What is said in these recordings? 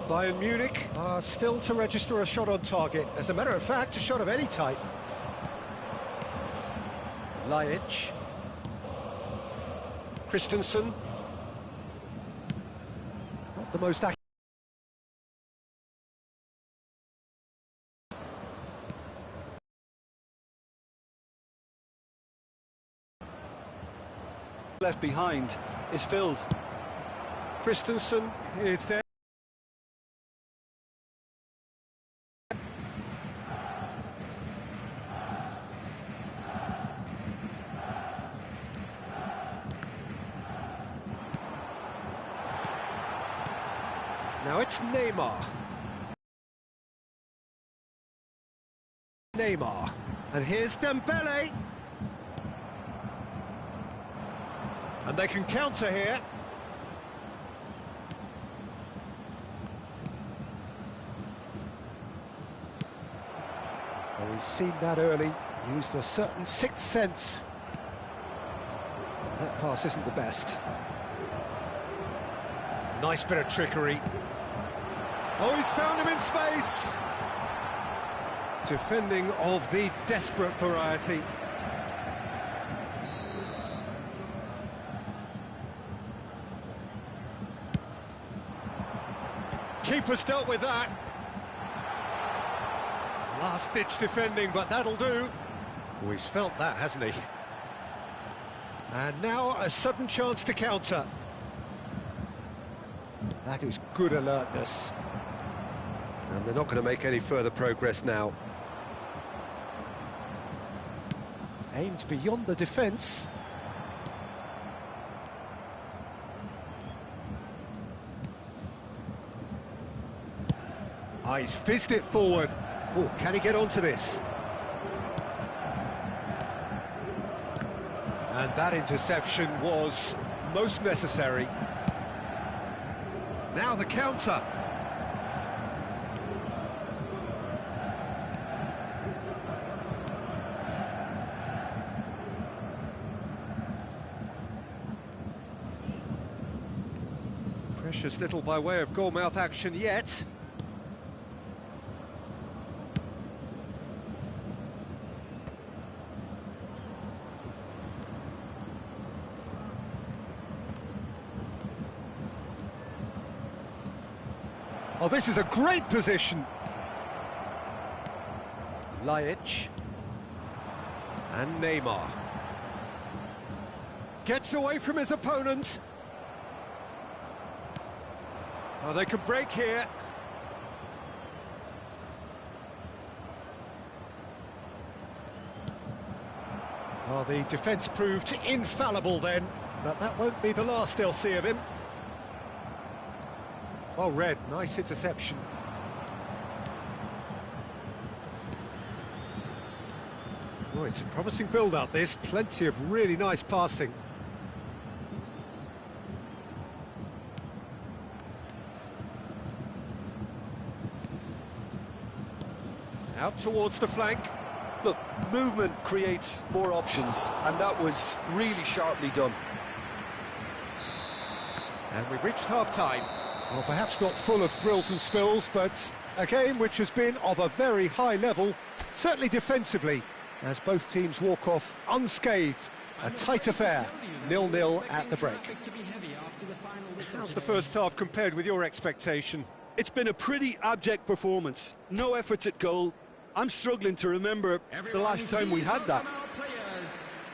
Bayern Munich are still to register a shot on target. As a matter of fact, a shot of any type. Lajic. Christensen. Not the most accurate. Left behind is filled. Christensen is there. Now it's Neymar. And here's Dembele. And they can counter here. Well, we've seen that early. Used a certain sixth sense. That pass isn't the best. Nice bit of trickery. Oh, he's found him in space! Defending of the desperate variety. Keeper's dealt with that. Last-ditch defending, but that'll do. Oh, he's felt that, hasn't he? And now a sudden chance to counter. That is good alertness. And they're not going to make any further progress now. Aimed beyond the defence. He's fizzed it forward. Oh, can he get onto this? And that interception was most necessary. Now the counter. Precious little by way of goal-mouth action yet. Oh, this is a great position. Lajic. And Neymar. Gets away from his opponent. Oh, they could break here. Oh, the defence proved infallible then, but that won't be the last they'll see of him. Well read, nice interception. Oh, it's a promising build-up this, plenty of really nice passing. Out towards the flank. Look, movement creates more options, and that was really sharply done. And we've reached half-time. Well, perhaps not full of thrills and spills, but a game which has been of a very high level, certainly defensively, as both teams walk off unscathed. A tight affair, 0-0 at the break. How's the first half compared with your expectation? It's been a pretty abject performance. No efforts at goal. I'm struggling to remember the last time we had that.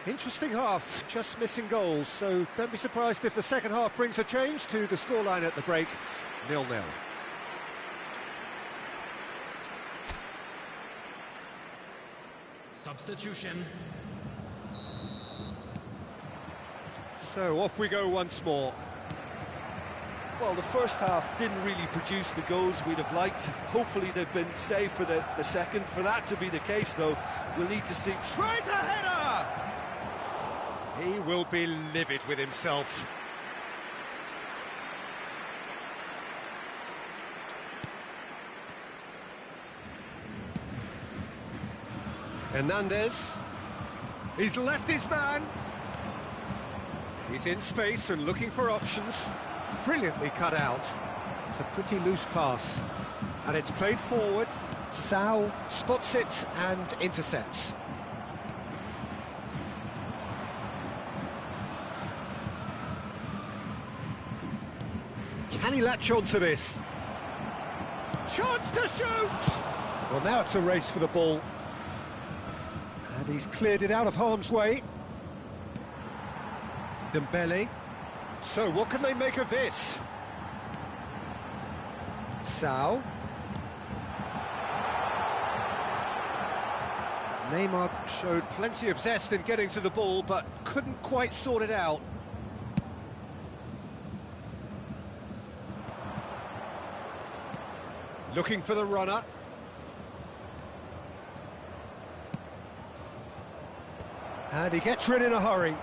Interesting half, just missing goals, so don't be surprised if the second half brings a change to the scoreline at the break, 0-0. Substitution. So off we go once more. Well, the first half didn't really produce the goals we'd have liked. Hopefully they've been saved for the second. For that to be the case, though, we'll need to see... Tries a header! He will be livid with himself. Hernandez. He's left his man. He's in space and looking for options. Brilliantly cut out. It's a pretty loose pass. And it's played forward. Sao spots it and intercepts. Can he latch on to this? Chance to shoot! Well, now it's a race for the ball. And he's cleared it out of harm's way. Dembele. So, what can they make of this? Sao. Neymar showed plenty of zest in getting to the ball, but couldn't quite sort it out. Looking for the runner. And he gets rid in a hurry.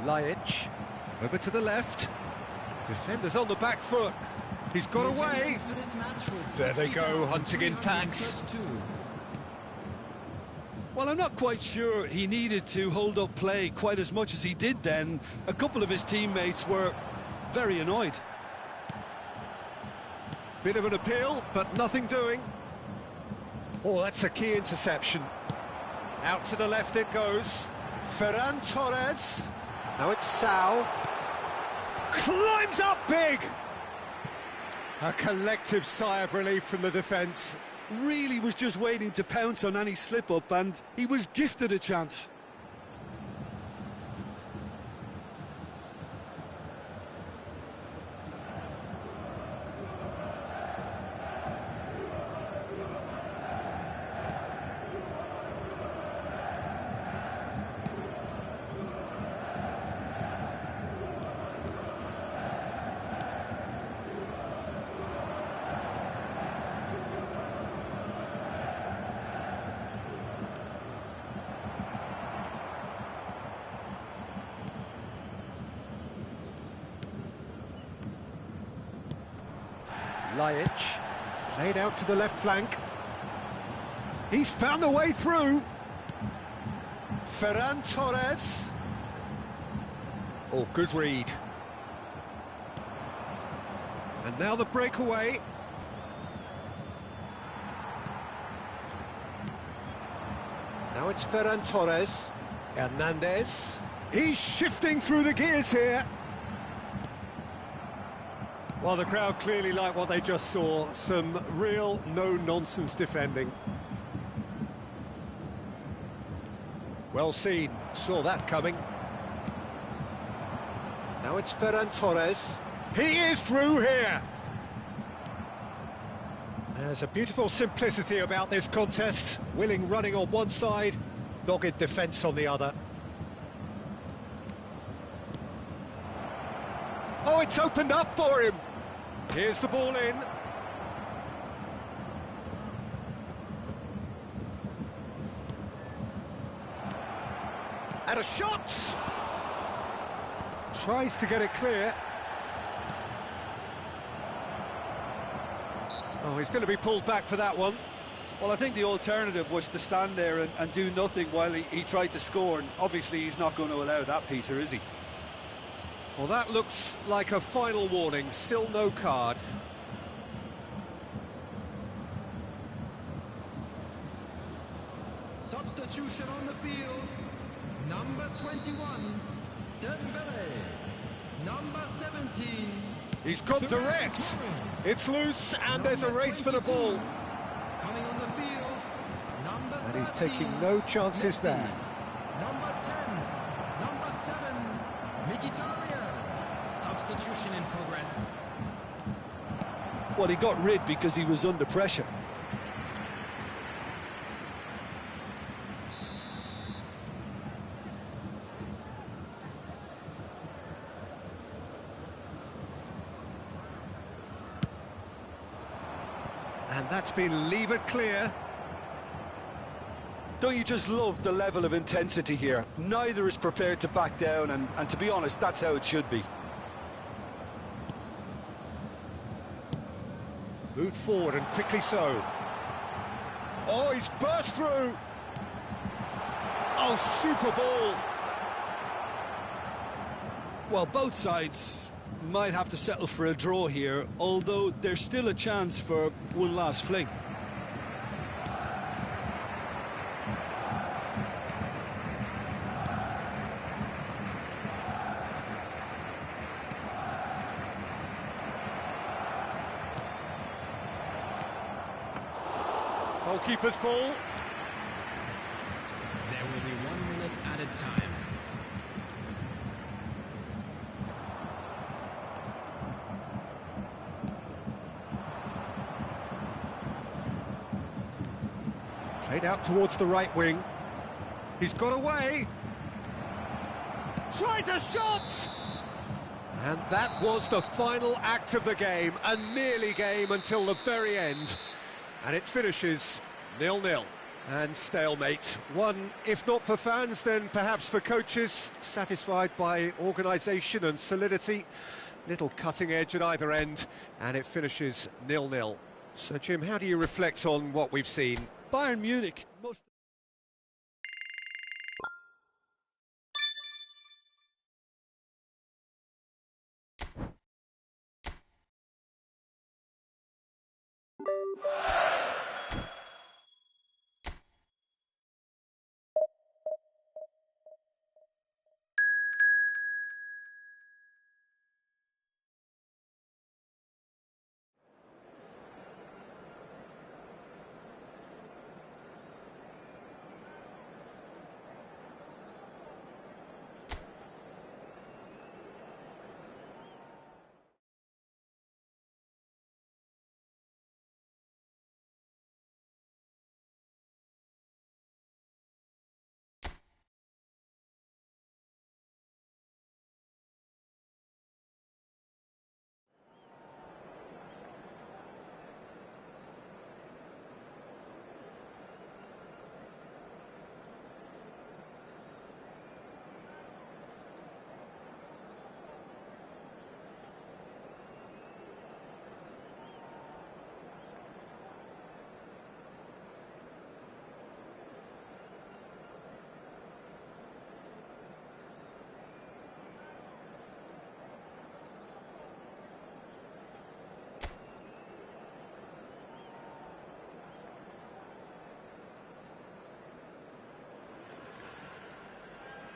Lajic, over to the left. Defenders on the back foot. He's got away. There they go, hunting in packs. Well, I'm not quite sure he needed to hold up play quite as much as he did then. A couple of his teammates were very annoyed. Bit of an appeal, but nothing doing. Oh, that's a key interception. Out to the left it goes. Ferran Torres. Now it's Sao. Climbs up big! A collective sigh of relief from the defence. Really was just waiting to pounce on any slip-up, and he was gifted a chance. Lajic, played out to the left flank. He's found a way through. Ferran Torres. Oh, good read. And now the breakaway. Now it's Ferran Torres. Hernandez. He's shifting through the gears here. Well, the crowd clearly like what they just saw. Some real no-nonsense defending. Well seen, saw that coming. Now it's Ferran Torres. He is through here! There's a beautiful simplicity about this contest. Willing running on one side, dogged defence on the other. Oh, it's opened up for him! Here's the ball in. And a shot! Tries to get it clear. Oh, he's going to be pulled back for that one. Well, I think the alternative was to stand there and do nothing while he tried to score, and obviously he's not going to allow that, Peter, is he? Well, that looks like a final warning. Still no card. Substitution on the field. Number 21, Dembele. Number 17. He's gone direct. It's loose, and there's a race for the ball. Coming on the field, number 13, And he's taking no chances there. Number 10, number 7, Mkhitaryan. Substitution in progress. Well, he got rid because he was under pressure. And that's been levered clear. Don't you just love the level of intensity here? Neither is prepared to back down, and to be honest, that's how it should be. Moved forward, and quickly so. Oh, he's burst through. Oh, super ball. Well, both sides might have to settle for a draw here, although there's still a chance for one last fling. Goalkeeper's ball. There will be 1 minute added time. Played out towards the right wing. He's got away. Tries a shot! And that was the final act of the game, a nearly game until the very end. And it finishes 0-0. And stalemate. One, if not for fans, then perhaps for coaches, satisfied by organisation and solidity. Little cutting edge at either end, and it finishes 0-0. So, Jim, how do you reflect on what we've seen? Bayern Munich, most...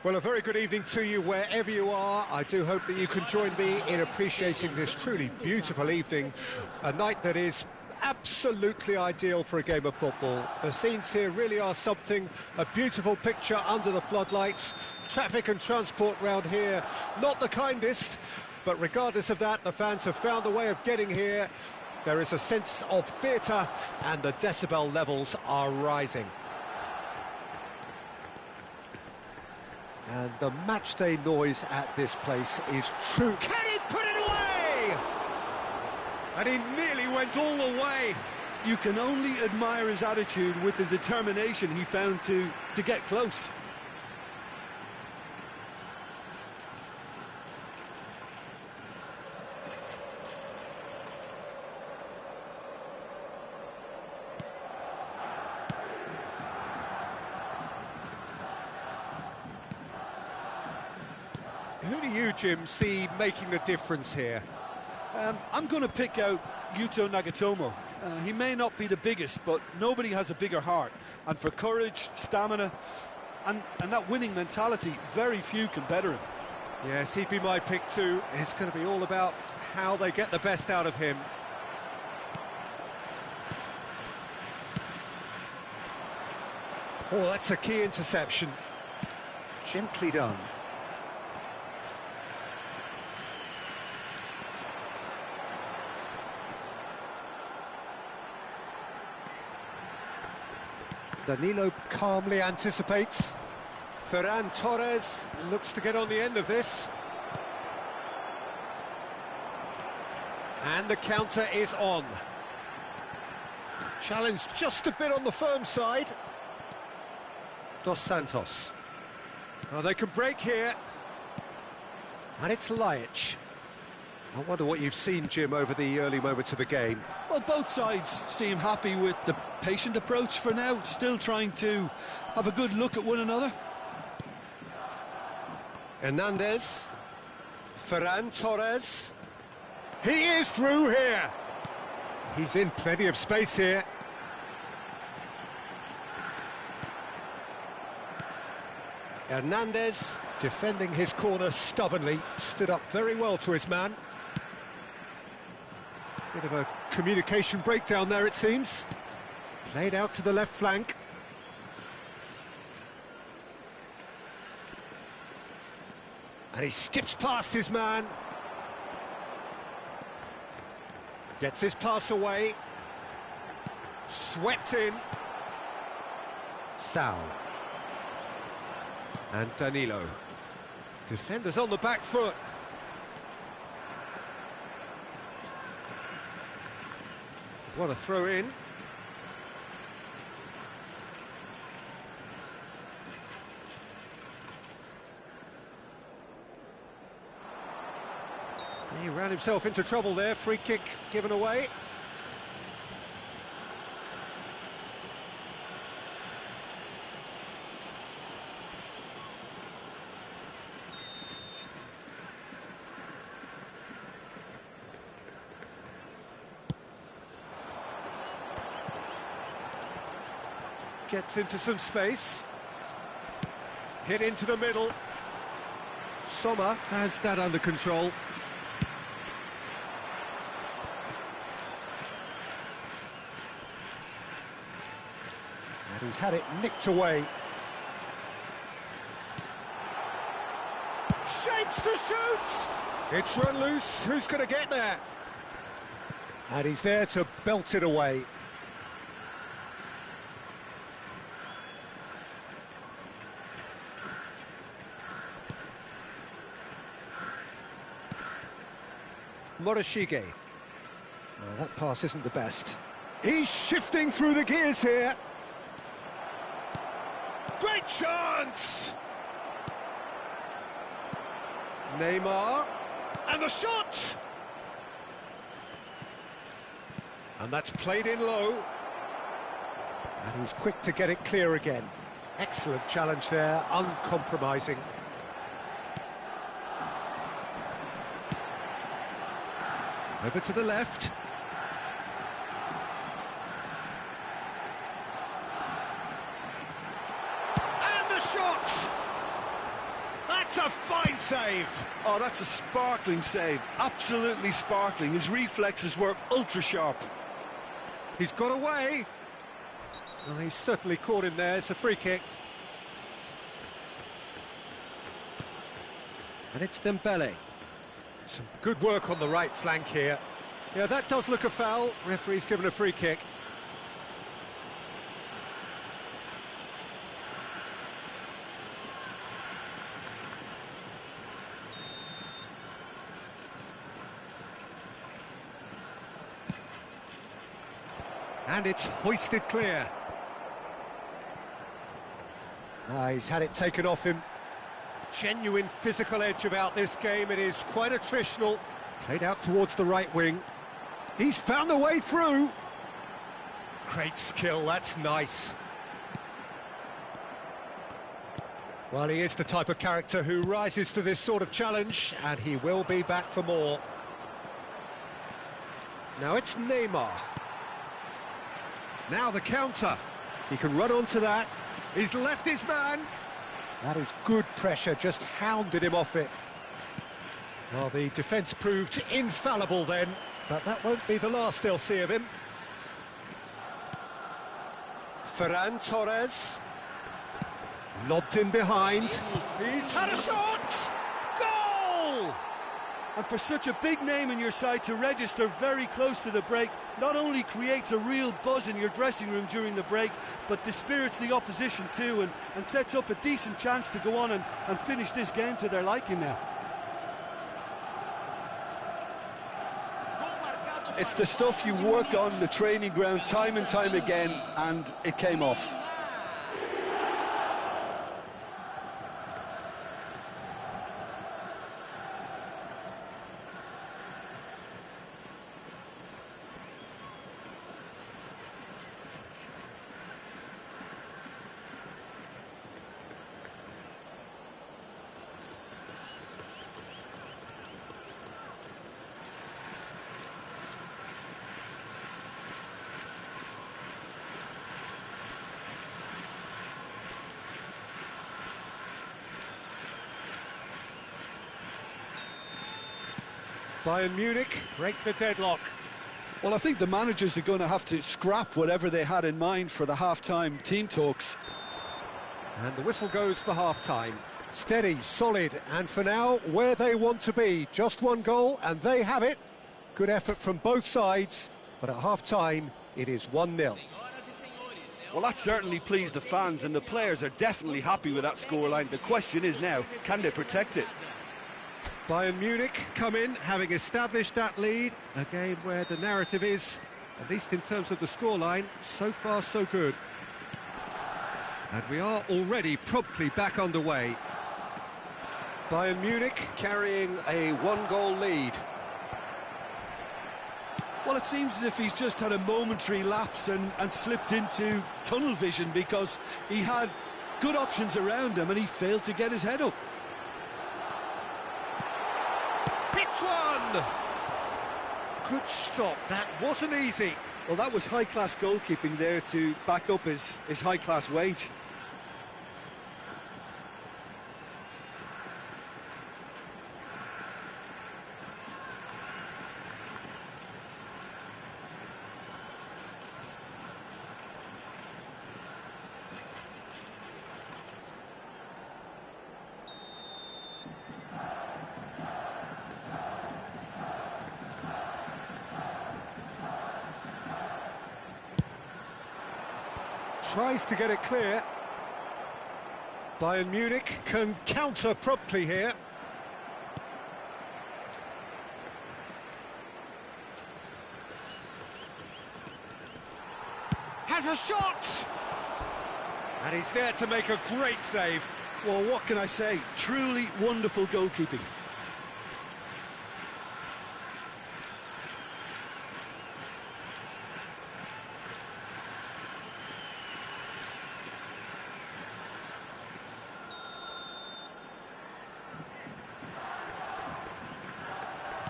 Well, a very good evening to you wherever you are. I do hope that you can join me in appreciating this truly beautiful evening, a night that is absolutely ideal for a game of football. The scenes here really are something, a beautiful picture under the floodlights. Traffic and transport round here, not the kindest, but regardless of that, the fans have found a way of getting here. There is a sense of theatre and the decibel levels are rising. And the matchday noise at this place is true. Can he put it away? And he nearly went all the way. You can only admire his attitude with the determination he found to get close. Who do you, Jim, see making the difference here? I'm going to pick out Yuto Nagatomo. He may not be the biggest, but nobody has a bigger heart. And for courage, stamina, and that winning mentality, very few can better him. Yes, he'd be my pick too. It's going to be all about how they get the best out of him. Oh, that's a key interception. Gently done. Danilo calmly anticipates. Ferran Torres looks to get on the end of this. And the counter is on. Challenge just a bit on the firm side. Dos Santos. Oh, they can break here. And it's Laic. I wonder what you've seen, Jim, over the early moments of the game. Well, both sides seem happy with the patient approach for now, still trying to have a good look at one another. Hernandez. Ferran Torres. He is through here. He's in plenty of space here. Hernandez, defending his corner stubbornly, stood up very well to his man. Bit of a communication breakdown there, it seems. Played out to the left flank. And he skips past his man. Gets his pass away. Swept in. Sal. And Danilo. Defenders on the back foot. What a throw in. He ran himself into trouble there, free kick given away. Gets into some space. Hit into the middle. Sommer has that under control. And he's had it nicked away. Shapes to shoot! It's run loose, who's going to get there? And he's there to belt it away. Morishige. Oh, that pass isn't the best. He's shifting through the gears here. Great chance! Neymar. And the shot! And that's played in low. And he's quick to get it clear again. Excellent challenge there, uncompromising. Over to the left. And the shot! That's a fine save! Oh, that's a sparkling save. Absolutely sparkling. His reflexes were ultra sharp. He's got away. Well, he's certainly caught him there. It's a free kick. And it's Dembele. Some good work on the right flank here. Yeah, that does look a foul. Referee's given a free kick. And it's hoisted clear. He's had it taken off him. Genuine physical edge about this game. It is quite attritional. Played out towards the right wing. He's found a way through. Great skill, that's nice. Well, he is the type of character who rises to this sort of challenge, and he will be back for more. Now it's Neymar. Now the counter. He can run onto that. He's left his man. That is good pressure, just hounded him off it. Well, the defence proved infallible then, but that won't be the last they'll see of him. Ferran Torres. Lobbed in behind. He's had a shot! Goal! And for such a big name in your side to register very close to the break, not only creates a real buzz in your dressing room during the break, but dispirits the opposition too, and sets up a decent chance to go on and finish this game to their liking now. It's the stuff you work on the training ground time and time again, and it came off. Bayern Munich break the deadlock. Well, I think the managers are going to have to scrap whatever they had in mind for the half-time team talks. And the whistle goes for half-time. Steady, solid, and for now, where they want to be. Just one goal, and they have it. Good effort from both sides, but at half-time, it is 1-0. Well, that certainly pleased the fans, and the players are definitely happy with that scoreline. The question is now, can they protect it? Bayern Munich come in, having established that lead. A game where the narrative is, at least in terms of the scoreline, so far so good. And we are already promptly back underway. Bayern Munich carrying a one-goal lead. Well, it seems as if he's just had a momentary lapse and slipped into tunnel vision, because he had good options around him and he failed to get his head up. Hits one! Good stop, that wasn't easy. Well, that was high-class goalkeeping there to back up his high-class wage. Tries to get it clear. Bayern Munich can counter promptly here. Has a shot! And he's there to make a great save. Well, what can I say? Truly wonderful goalkeeping.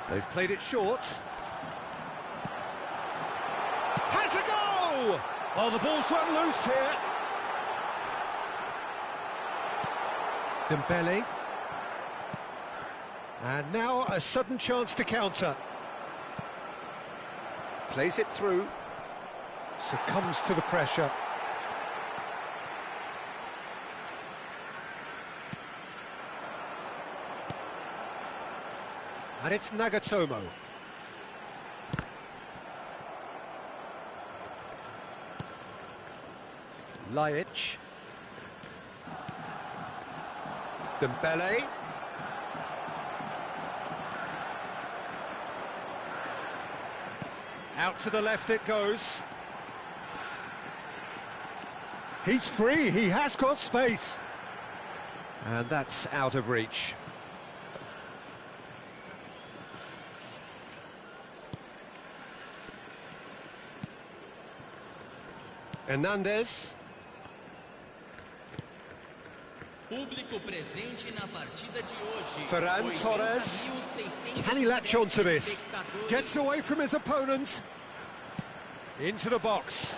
They've played it short. Has a go! Oh, the ball's run loose here. Dembele. And now a sudden chance to counter. Plays it through. Succumbs to the pressure. And it's Nagatomo. Laic. Dembele. Out to the left it goes. He's free, he has got space. And that's out of reach. Hernandez. Ferran Torres. Can he latch on to this? Gets away from his opponent. Into the box.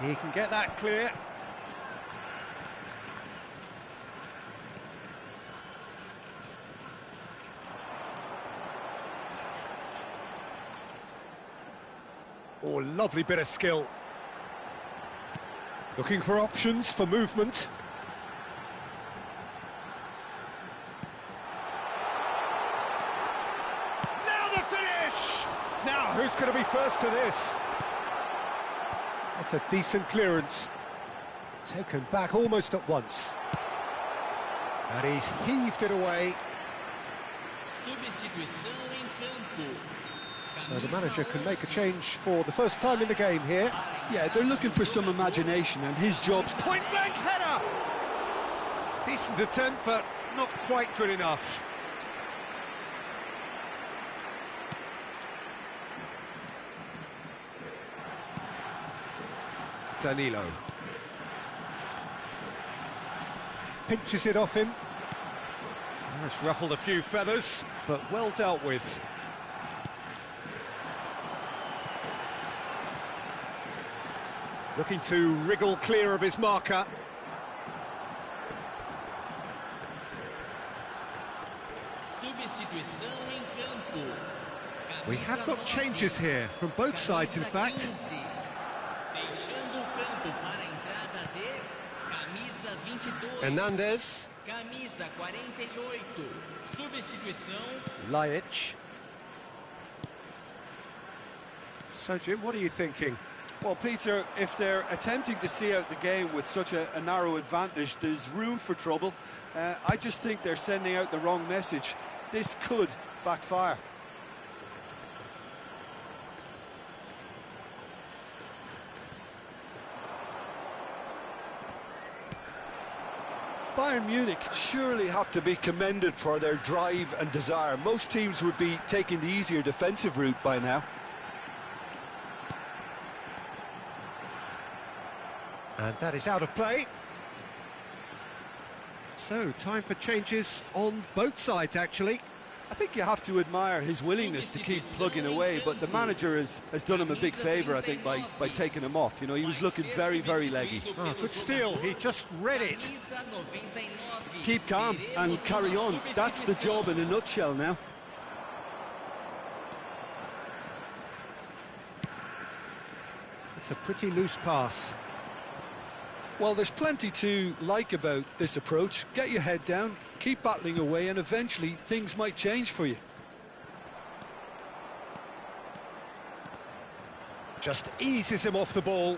He can get that clear. Oh, lovely bit of skill. Looking for options for movement. Now the finish! Now, who's going to be first to this? That's a decent clearance. Taken back almost at once. And he's heaved it away. So the manager can make a change for the first time in the game here. Yeah, they're looking for some imagination, and his job's... Point-blank header! Decent attempt, but not quite good enough. Danilo. Pinches it off him. That's ruffled a few feathers, but well dealt with. Looking to wriggle clear of his marker. We have got changes here from both sides, in fact. Deixando o campo para a entrada de camisa 22. Hernandez. Camisa 48. Substituição. Laic. So, Jim, what are you thinking? Well, Peter, if they're attempting to see out the game with such a narrow advantage, there's room for trouble. I just think they're sending out the wrong message. This could backfire. Bayern Munich surely have to be commended for their drive and desire. Most teams would be taking the easier defensive route by now. And that is out of play. So, time for changes on both sides, actually. I think you have to admire his willingness to keep plugging away, but the manager has done him a big favour, I think, by taking him off. You know, he was looking very, very leggy. Oh, good steal, he just read it. Camisa 99. Keep calm and carry on. That's the job in a nutshell now. It's a pretty loose pass. Well, there's plenty to like about this approach. Get your head down, keep battling away, and eventually things might change for you. Just eases him off the ball.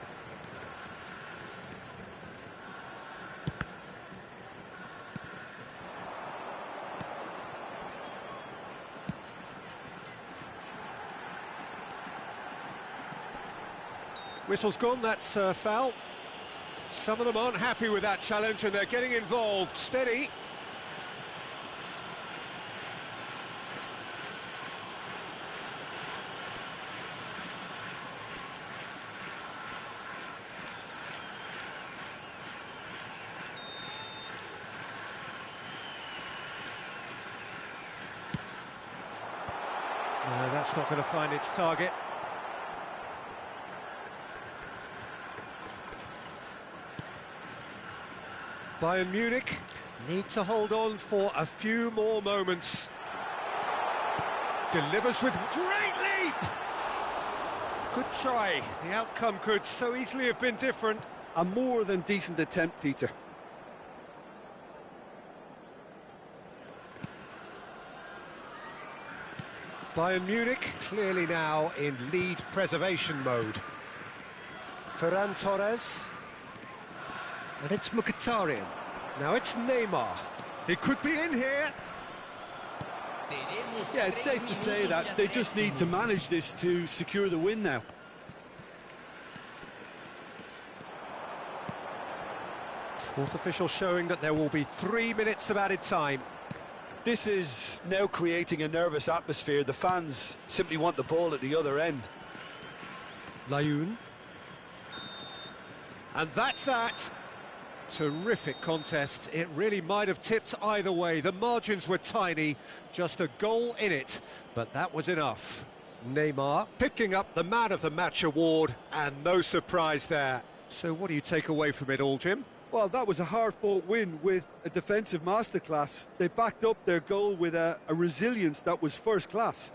Whistle's gone, that's foul. Some of them aren't happy with that challenge and they're getting involved. Steady. No, that's not going to find its target. Bayern Munich need to hold on for a few more moments. Delivers with great leap! Good try. The outcome could so easily have been different. A more than decent attempt, Peter. Bayern Munich clearly now in lead preservation mode. Ferran Torres. And it's Mkhitaryan. Now it's Neymar. He could be in here. Yeah, it's safe to say that they just need to manage this to secure the win now. Fourth official showing that there will be 3 minutes of added time. This is now creating a nervous atmosphere. The fans simply want the ball at the other end. Layun. And that's that. Terrific contest. It really might have tipped either way. The margins were tiny, just a goal in it, but that was enough. Neymar picking up the Man of the Match award, and no surprise there. So what do you take away from it all, Jim? Well, that was a hard-fought win with a defensive masterclass. They backed up their goal with a resilience that was first class.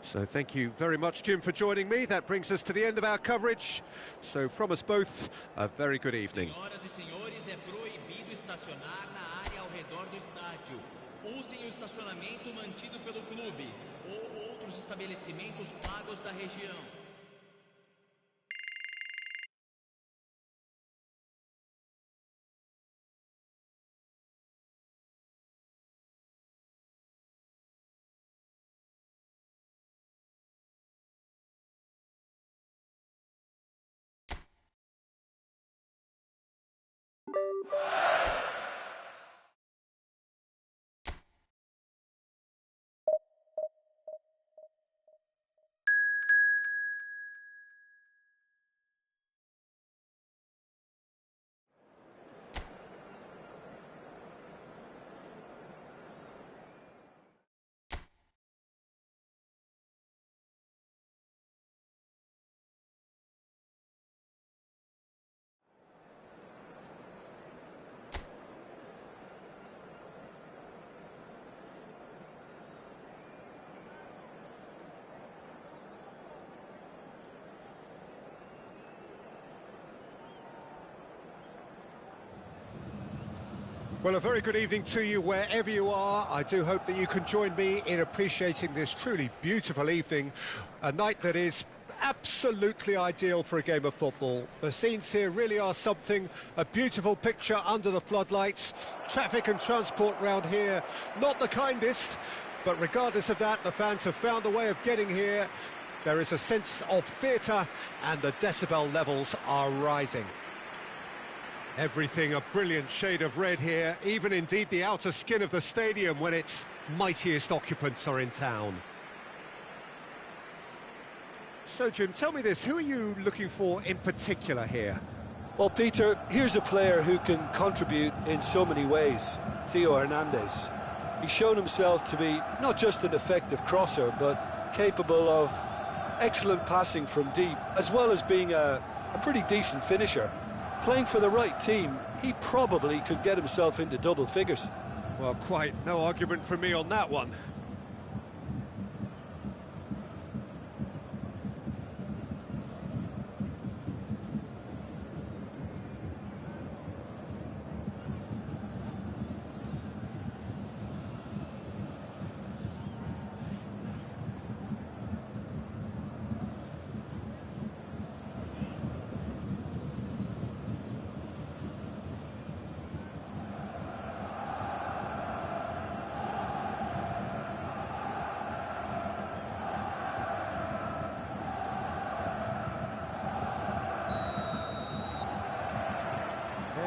So thank you very much, Jim, for joining me. That brings us to the end of our coverage. So from us both, a very good evening. Senhoras e senhores, é proibido estacionar na área ao redor do estádio. Usem o estacionamento mantido pelo clube ou outros estabelecimentos pagos da região. Well, a very good evening to you wherever you are. I do hope that you can join me in appreciating this truly beautiful evening, a night that is absolutely ideal for a game of football. The scenes here really are something, a beautiful picture under the floodlights. Traffic and transport round here, not the kindest, but regardless of that, the fans have found a way of getting here. There is a sense of theatre and the decibel levels are rising. Everything a brilliant shade of red here, even indeed the outer skin of the stadium when its mightiest occupants are in town. So, Jim, tell me this, who are you looking for in particular here? Well, Peter, here's a player who can contribute in so many ways, Theo Hernandez. He's shown himself to be not just an effective crosser, but capable of excellent passing from deep, as well as being a pretty decent finisher. Playing for the right team, he probably could get himself into double figures. Well, quite no argument from me on that one.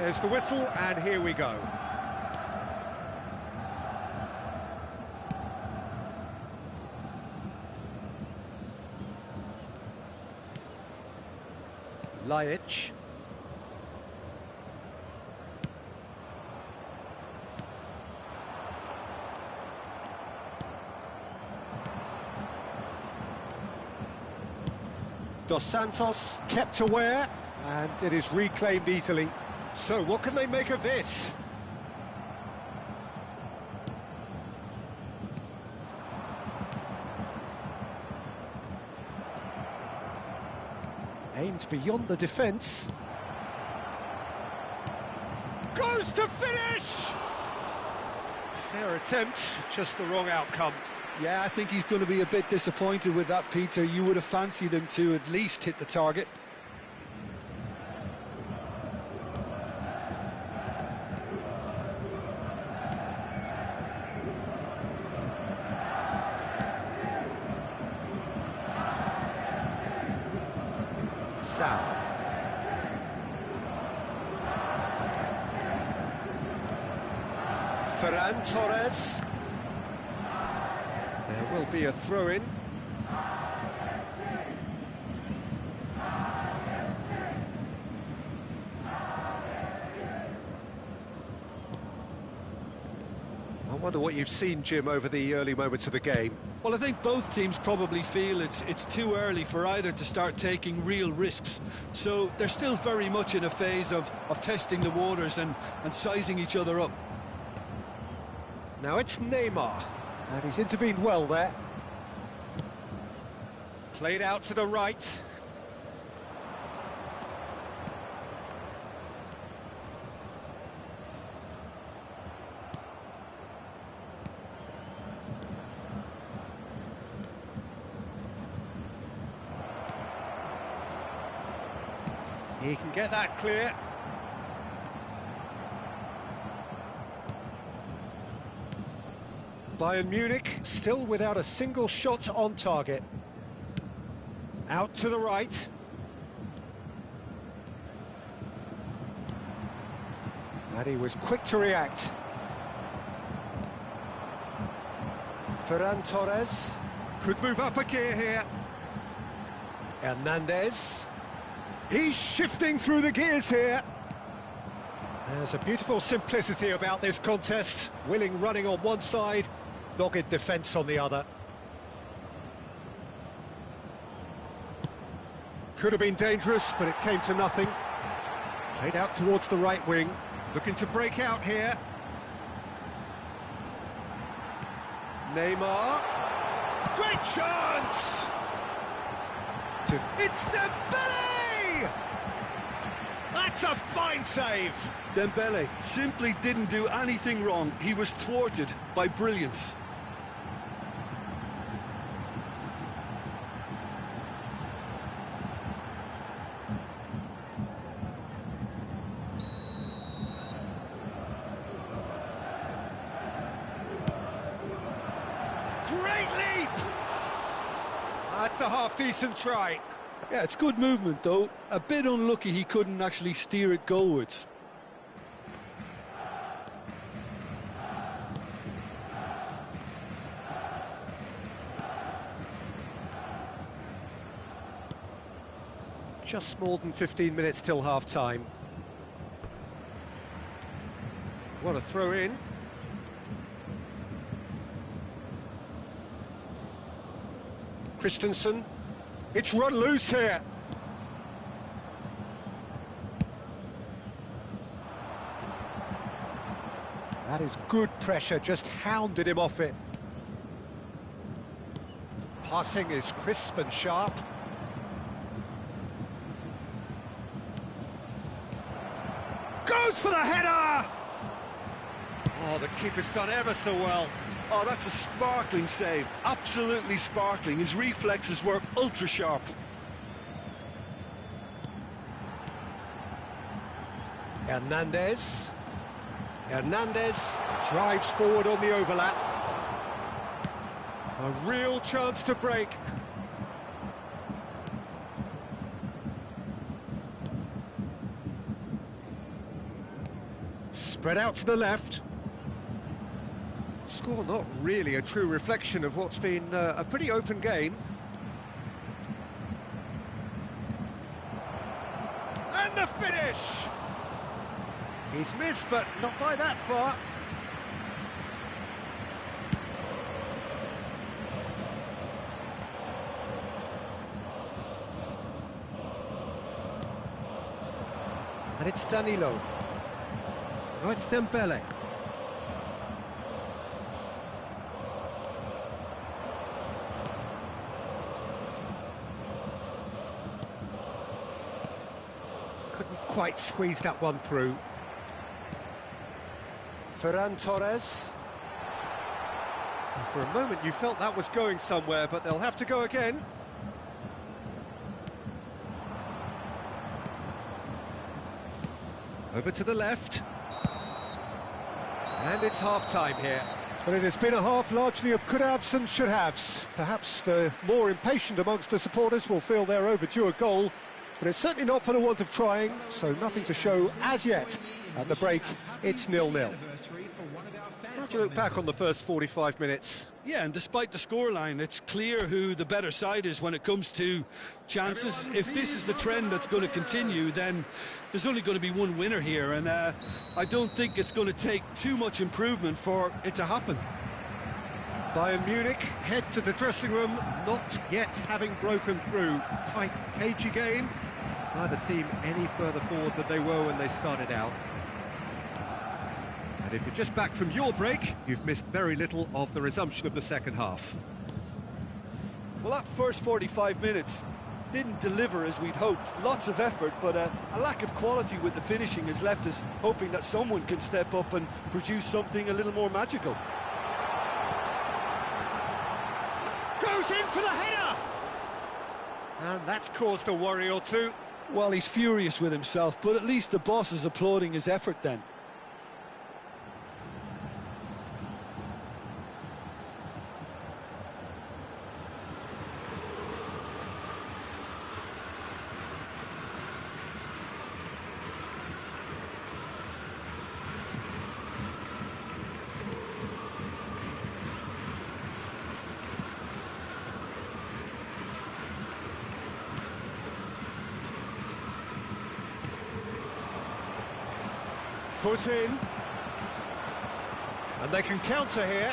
There's the whistle, and here we go. Lajic. Dos Santos kept aware, and it is reclaimed easily. So, what can they make of this? Aimed beyond the defence. Goes to finish! Fair attempt, just the wrong outcome. Yeah, I think he's going to be a bit disappointed with that, Peter. You would have fancied him to at least hit the target. Ferran Torres. There will be a throw-in. I wonder what you've seen, Jim, over the early moments of the game. Well, I think both teams probably feel it's too early for either to start taking real risks. So they're still very much in a phase of testing the waters and sizing each other up. Now it's Neymar, and he's intervened well there. Played out to the right. He can get that clear. Bayern Munich still without a single shot on target. Out to the right. And he was quick to react. Ferran Torres could move up a gear here. Hernandez. He's shifting through the gears here. There's a beautiful simplicity about this contest. Willing running on one side, dogged defence on the other. Could have been dangerous, but it came to nothing. Played out towards the right wing, looking to break out here. Neymar. Great chance! It's Dembele! That's a fine save. Dembele simply didn't do anything wrong. He was thwarted by brilliance. Great leap! That's a half-decent try. Yeah, it's good movement, though. A bit unlucky he couldn't actually steer it goalwards. Just more than 15 minutes till half-time. What a throw in. Christensen. It's run loose here. That is good pressure, just hounded him off it. Passing is crisp and sharp. Goes for the header! Oh, the keeper's done ever so well. Oh, that's a sparkling save. Absolutely sparkling. His reflexes work ultra sharp. Hernandez drives forward on the overlap. A real chance to break. Spread out to the left. Score not really a true reflection of what's been a pretty open game. And the finish! He's missed, but not by that far. And it's Danilo. Oh, it's Dembele. Couldn't quite squeeze that one through. Ferran Torres. And for a moment you felt that was going somewhere, but they'll have to go again. Over to the left. And it's half-time here. But it has been a half largely of could-haves and should-haves. Perhaps the more impatient amongst the supporters will feel they're overdue a goal, but it's certainly not for the want of trying, so nothing to show as yet. At the break, it's 0-0. How do you look back on the first 45 minutes? Yeah, and despite the scoreline, it's clear who the better side is when it comes to chances. If this is the trend that's going to continue, then there's only going to be one winner here, and I don't think it's going to take too much improvement for it to happen. Bayern Munich head to the dressing room, not yet having broken through. Tight, cagey game. Neither team any further forward than they were when they started out. And if you're just back from your break, you've missed very little of the resumption of the second half. Well, that first 45 minutes didn't deliver as we'd hoped. Lots of effort, but a lack of quality with the finishing has left us hoping that someone can step up and produce something a little more magical. Goes in for the header! And that's caused a worry or two. Well, he's furious with himself, but at least the boss is applauding his effort then. Foot in. And they can counter here.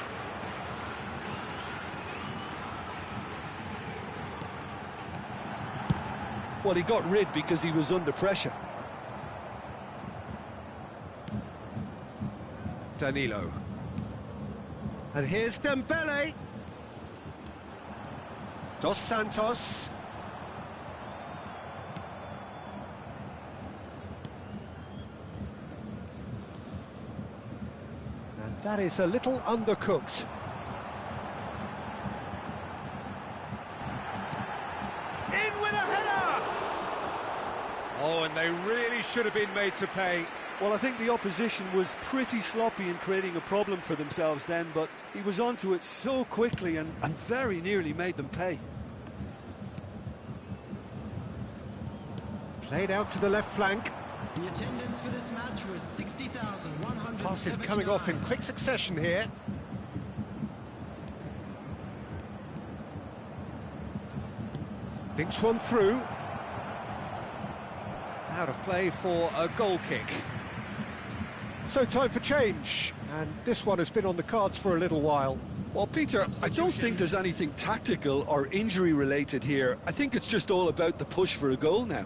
Well, he got rid because he was under pressure. Danilo. And here's Dembele. Dos Santos. That is a little undercooked. In with a header! Oh, and they really should have been made to pay. Well, I think the opposition was pretty sloppy in creating a problem for themselves then, but he was onto it so quickly and very nearly made them pay. Played out to the left flank. The attendance for this match was 60,100. Passes coming off in quick succession here. Dinks one through. Out of play for a goal kick. So time for change, and this one has been on the cards for a little while. Well, Peter, I don't think there's anything tactical or injury related here. I think it's just all about the push for a goal now.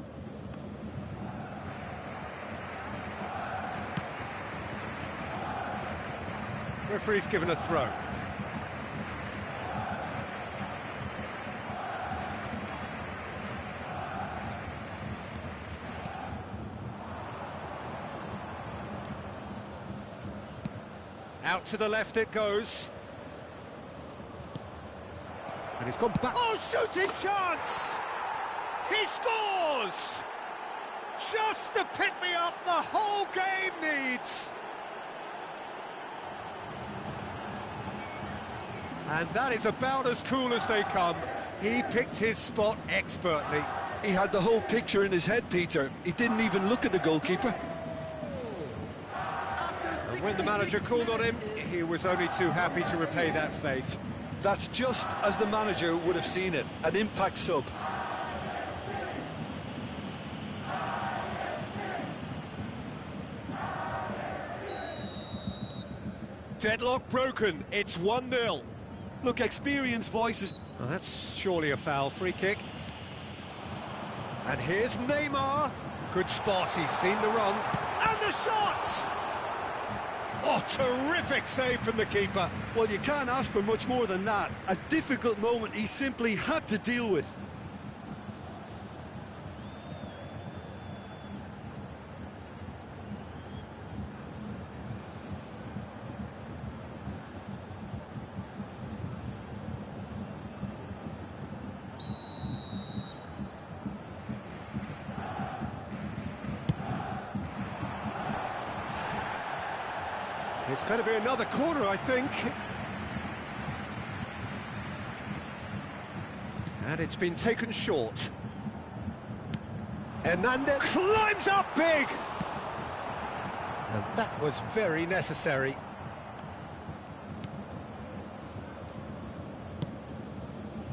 Referee's given a throw. Out to the left it goes. And he's gone back. Oh, shooting chance! He scores! Just the pick-me-up the whole game needs. And that is about as cool as they come. He picked his spot expertly. He had the whole picture in his head, Peter. He didn't even look at the goalkeeper. And when the manager called on him, he was only too happy to repay that faith. That's just as the manager would have seen it, an impact sub. Deadlock broken, it's 1-0. Look, experienced voices. Well, that's surely a foul. Free kick. And here's Neymar. Good spot, he's seen the run. And the shot! Oh, terrific save from the keeper. Well, you can't ask for much more than that. A difficult moment he simply had to deal with. It's going to be another corner, I think. And it's been taken short. Hernandez climbs up big! And that was very necessary.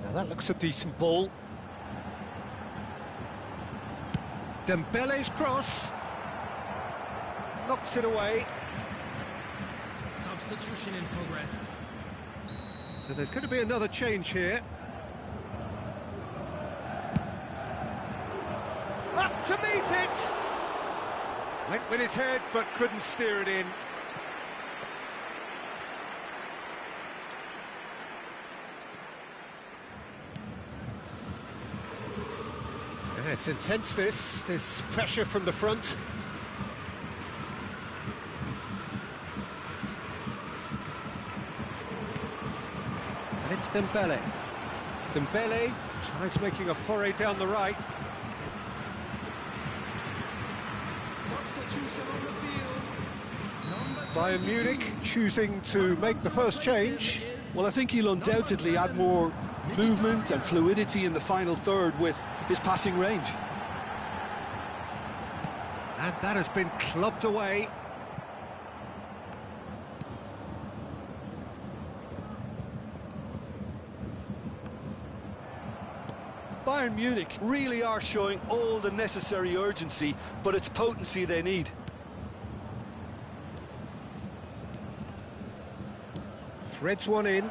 Now that looks a decent ball. Dembele's cross. Knocks it away. Substitution in progress. So there's going to be another change here. Up to meet it! Went with his head, but couldn't steer it in. Yeah, it's intense, this pressure from the front. And it's Dembele. Dembele tries making a foray down the right. Substitution on the field. Number Bayern Munich choosing to make the first change. Well, I think he'll undoubtedly add more movement and fluidity in the final third with his passing range. And that has been clubbed away. Bayern Munich really are showing all the necessary urgency, but it's potency they need. Threads one in.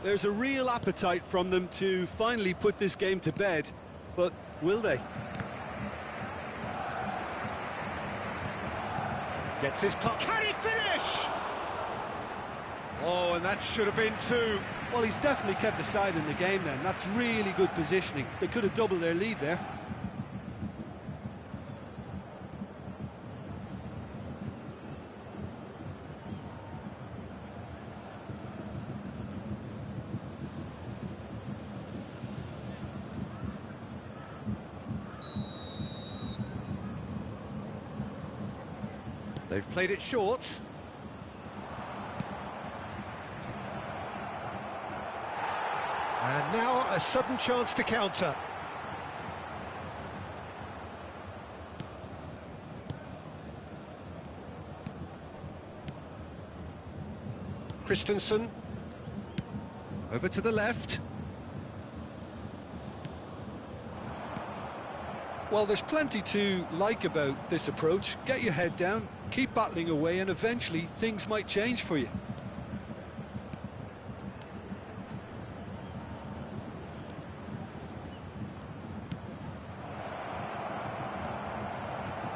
There's a real appetite from them to finally put this game to bed, but will they? Gets his puck. Can he finish? Oh, and that should have been two. Well, he's definitely kept the side in the game then. That's really good positioning. They could have doubled their lead there. They've played it short. And now a sudden chance to counter. Christensen. Over to the left. Well, there's plenty to like about this approach. Get your head down, keep battling away, and eventually things might change for you.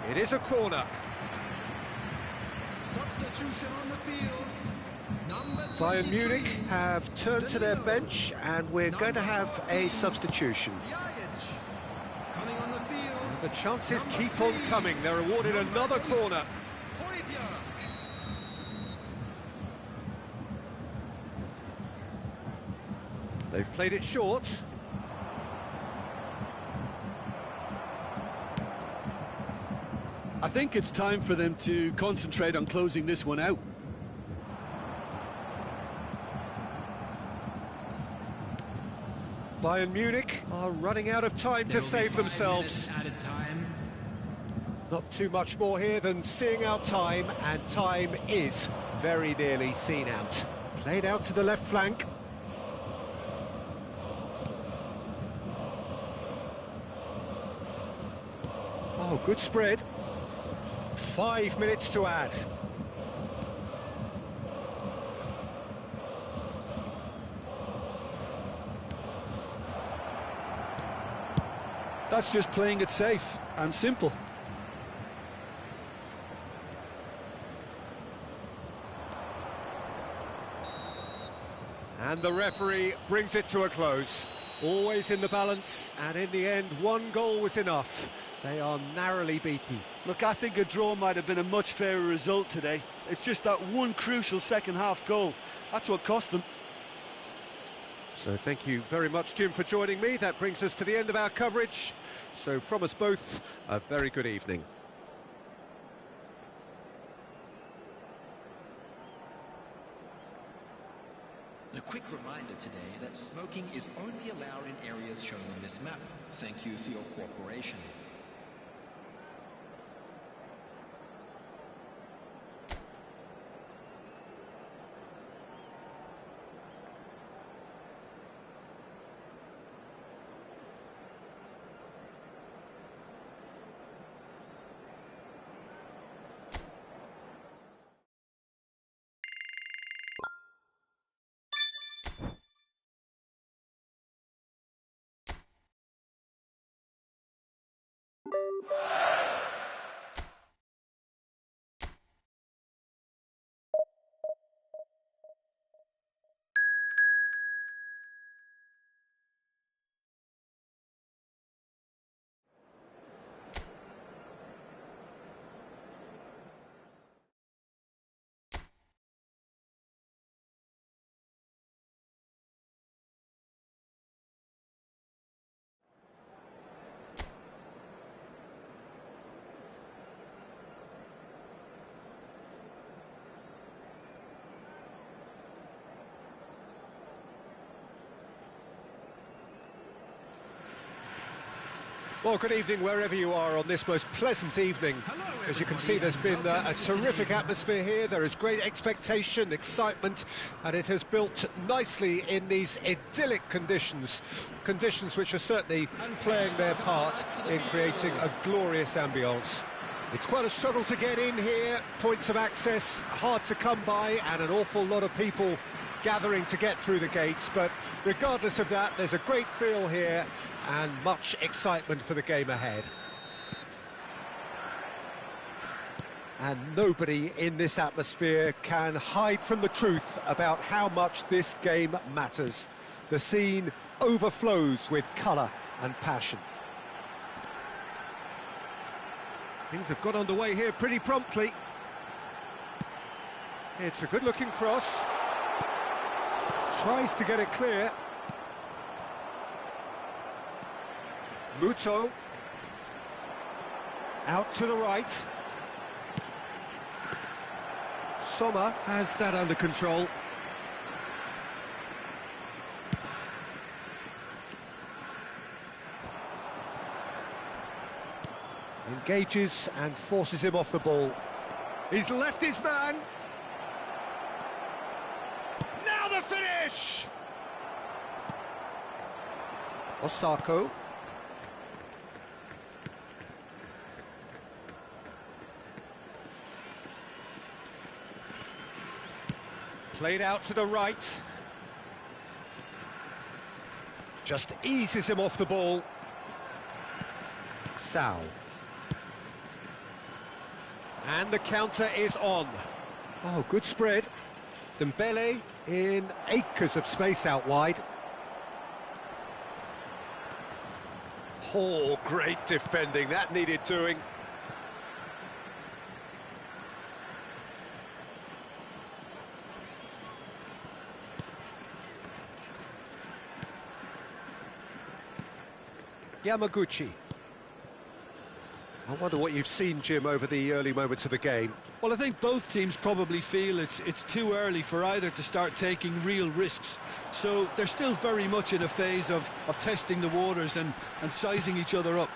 It is a corner. Substitution on the field. Number Bayern 23. Munich have turned to their bench, and we're going to have a substitution. Jajic. Coming on the field. The chances Number keep on 3. coming. They're awarded another corner. Højbjerg. They've played it short. I think it's time for them to concentrate on closing this one out. Bayern Munich are running out of time to save themselves. Added time. Not too much more here than seeing out time, and time is very nearly seen out. Played out to the left flank. Oh, good spread. 5 minutes to add. That's just playing it safe and simple. And the referee brings it to a close. Always in the balance, and in the end, one goal was enough. They are narrowly beaten. Look, I think a draw might have been a much fairer result today. It's just that one crucial second-half goal. That's what cost them. So thank you very much, Jim, for joining me. That brings us to the end of our coverage. So from us both, a very good evening. A quick reminder today that smoking is only allowed in areas shown on this map. Thank you for your cooperation. Well, good evening wherever you are on this most pleasant evening. As you can see, there's been a terrific atmosphere here. There is great expectation, excitement, and it has built nicely in these idyllic conditions. Conditions which are certainly playing their part in creating a glorious ambience. It's quite a struggle to get in here, points of access hard to come by, and an awful lot of people gathering to get through the gates, but regardless of that, there's a great feel here and much excitement for the game ahead. And nobody in this atmosphere can hide from the truth about how much this game matters. The scene overflows with colour and passion. Things have got underway here pretty promptly. It's a good-looking cross. Tries to get it clear. Muto. Out to the right. Sommer has that under control. Engages and forces him off the ball. He's left his man. Now the finish! Osako. Played out to the right. Just eases him off the ball. Sao. And the counter is on. Oh, good spread. Dembele in acres of space out wide. Oh, great defending. That needed doing. Yamaguchi. I wonder what you've seen, Jim, over the early moments of the game. Well, I think both teams probably feel it's too early for either to start taking real risks. So they're still very much in a phase of testing the waters and sizing each other up.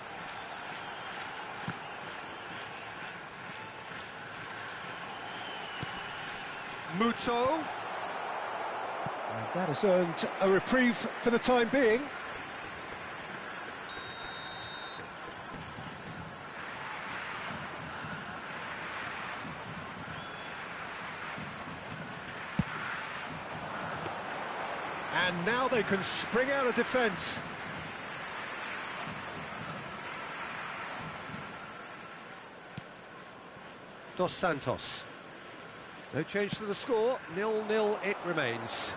Muto. And that has earned a reprieve for the time being. And now they can spring out of defence. Dos Santos. No change to the score, 0-0 it remains.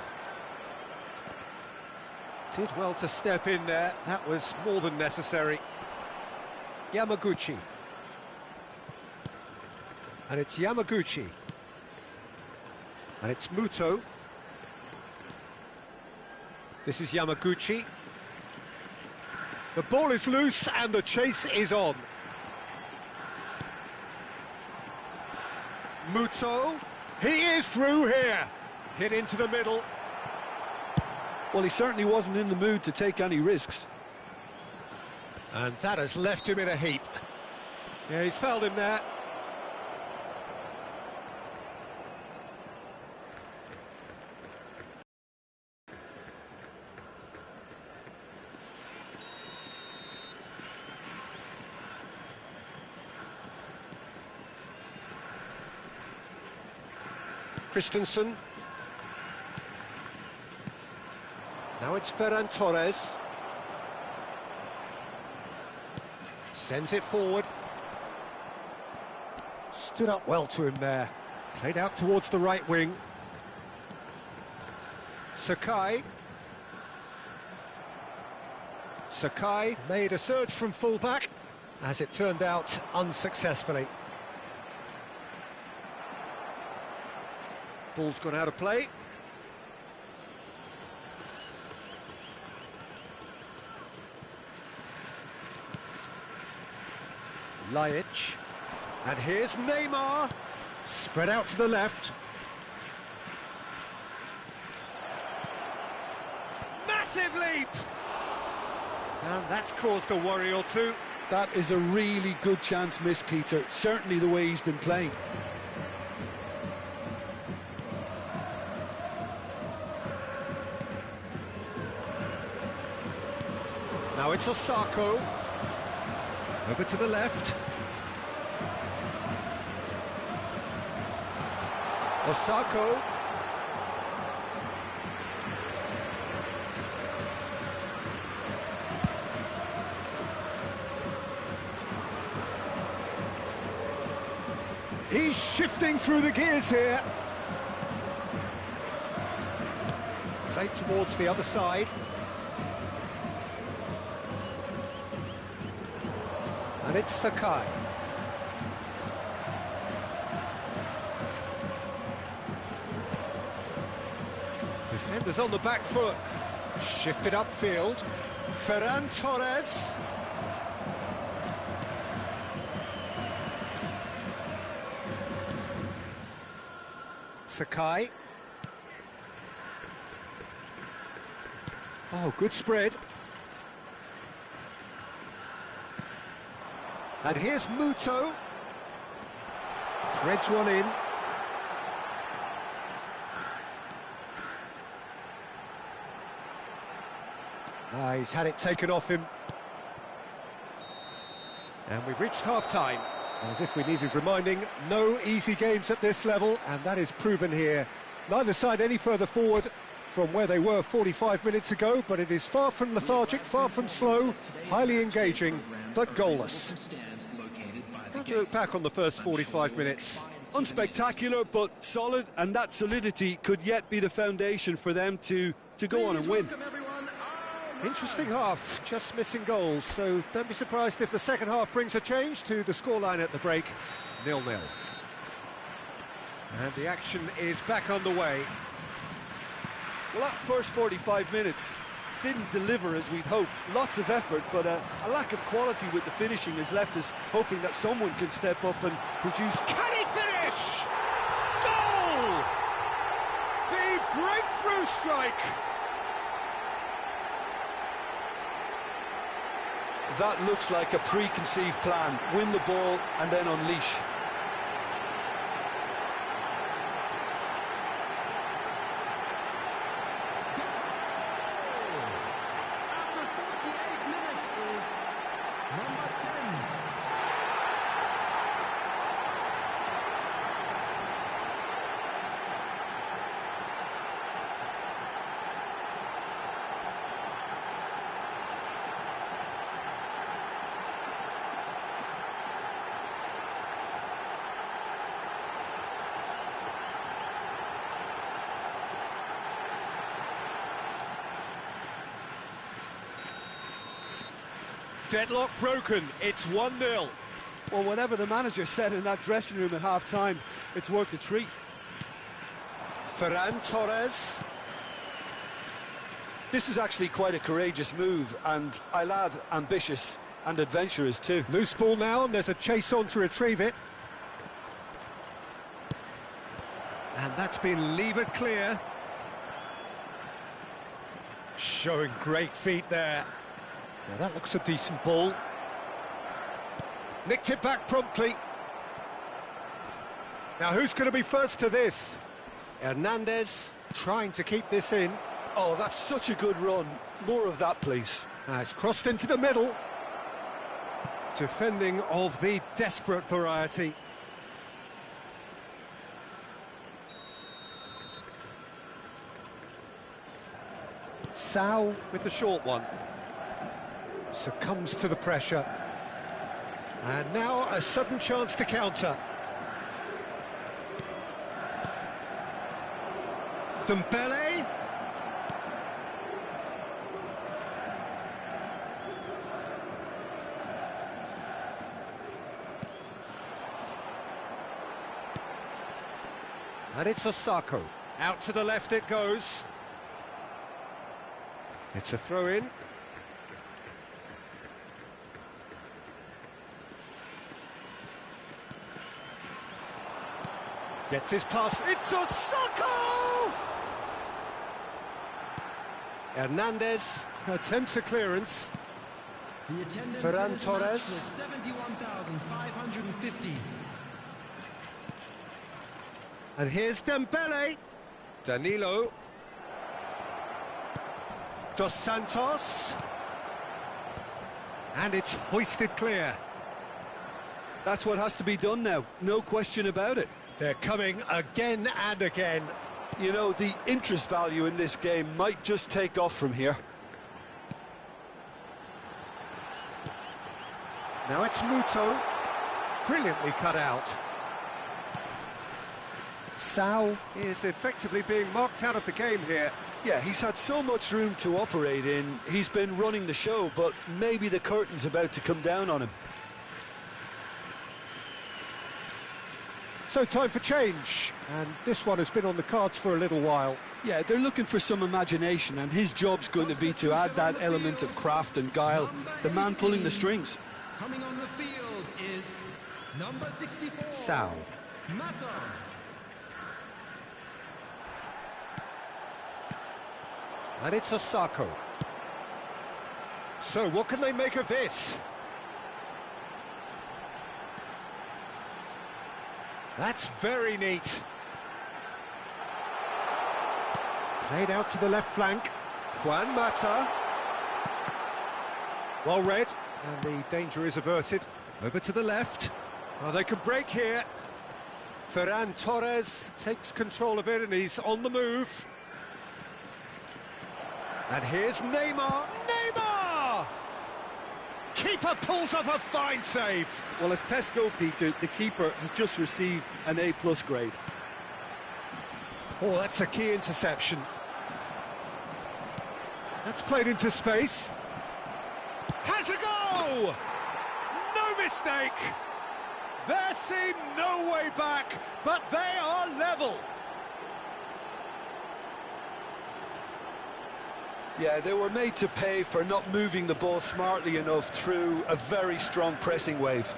Did well to step in there, that was more than necessary. Yamaguchi. And it's Yamaguchi. And it's Muto. This is Yamaguchi. The ball is loose and the chase is on. Muto. He is through here. Hit into the middle. Well, he certainly wasn't in the mood to take any risks. And that has left him in a heap. Yeah, he's fouled him there. Christensen. Now it's Ferran Torres. Sends it forward. Stood up well to him there. Played out towards the right wing. Sakai. Sakai made a surge from full-back, as it turned out unsuccessfully. Ball's gone out of play. Laic. And here's Neymar. Spread out to the left. Massive leap! And that's caused a worry or two. That is a really good chance missed, Peter. Certainly the way he's been playing. Now it's Osako. Over to the left. Osako. He's shifting through the gears here. Played towards the other side. And it's Sakai. Defenders on the back foot. Shifted upfield. Ferran Torres. Sakai. Oh, good spread. And here's Muto. Threads one in. He's had it taken off him. And we've reached half-time. As if we needed reminding, no easy games at this level, and that is proven here. Neither side any further forward from where they were 45 minutes ago, but it is far from lethargic, far from slow, highly engaging, but goalless. How do you look back on the first 45 minutes? Unspectacular, but solid, and that solidity could yet be the foundation for them to go on and win. Interesting half, just missing goals, so don't be surprised if the second half brings a change to the scoreline at the break, 0-0. And the action is back underway. Well, that first 45 minutes didn't deliver as we'd hoped. Lots of effort, but a lack of quality with the finishing has left us hoping that someone can step up and produce. Can he finish? Goal! The breakthrough strike! That looks like a preconceived plan. Win the ball and then unleash. After 48 minutes is number 10. Deadlock broken, it's 1-0. Well, whatever the manager said in that dressing room at half-time, it's worth a treat. Ferran Torres. This is actually quite a courageous move, and I'll add ambitious and adventurous too. Loose ball now, and there's a chase on to retrieve it. And that's been levered clear. Showing great feet there. Now that looks a decent ball. Nicked it back promptly. Now who's going to be first to this? Hernandez trying to keep this in. Oh, that's such a good run. More of that, please. Now it's crossed into the middle. Defending of the desperate variety. Sao with the short one. Succumbs to the pressure. And now a sudden chance to counter. Dembele. And it's Osako. Out to the left it goes. It's a throw-in. Gets his pass. It's Osako! Hernandez attempts a clearance. The attendance Ferran for this Torres. match was 71,550. And here's Dembele. Danilo. Dos Santos. And it's hoisted clear. That's what has to be done now, no question about it. They're coming again and again. You know, the interest value in this game might just take off from here. Now it's Muto. Brilliantly cut out. Sao is effectively being marked out of the game here. Yeah, he's had so much room to operate in. He's been running the show, but maybe the curtain's about to come down on him. So time for change, and this one has been on the cards for a little while. Yeah, they're looking for some imagination, and his job's going to be to add that element of craft and guile, the man pulling the strings. Coming on the field is number 64. Sao. Mata. And it's Osako. So what can they make of this? That's very neat. Played out to the left flank. Juan Mata. Well read, and the danger is averted. Over to the left. Oh, they could break here. Ferran Torres takes control of it, and he's on the move. And here's Neymar. Neymar! Keeper pulls off a fine save. Well, as Tesco, Peter, the keeper has just received an A+ grade. Oh, that's a key interception. That's played into space. Has a go! No mistake! There seemed no way back, but they are level. Yeah, they were made to pay for not moving the ball smartly enough through a very strong pressing wave.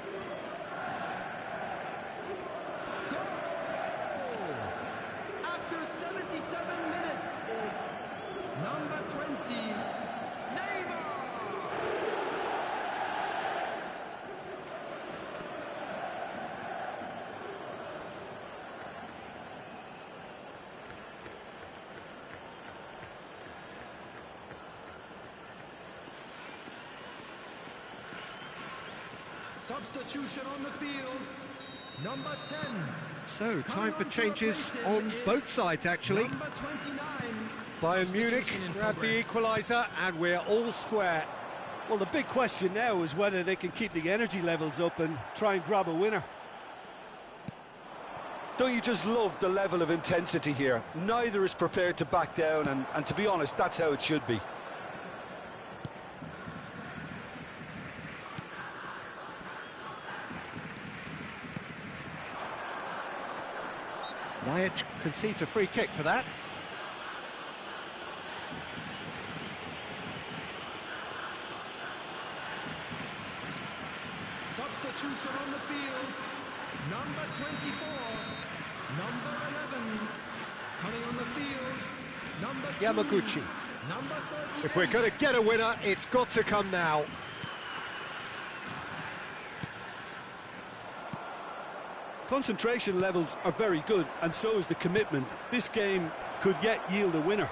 After 77 minutes is number 20, Neymar. Substitution on the field, number 10. So, time for changes on both sides, actually. Number 29. Bayern Munich grabbed the equaliser, and we're all square. Well, the big question now is whether they can keep the energy levels up and try and grab a winner. Don't you just love the level of intensity here? Neither is prepared to back down, and to be honest, that's how it should be. Lajic concedes a free kick for that. Substitution on the field, number 24, number 11, coming on the field, number 2, Yamaguchi. number 38. If we're going to get a winner, it's got to come now. Concentration levels are very good, and so is the commitment. This game could yet yield a winner.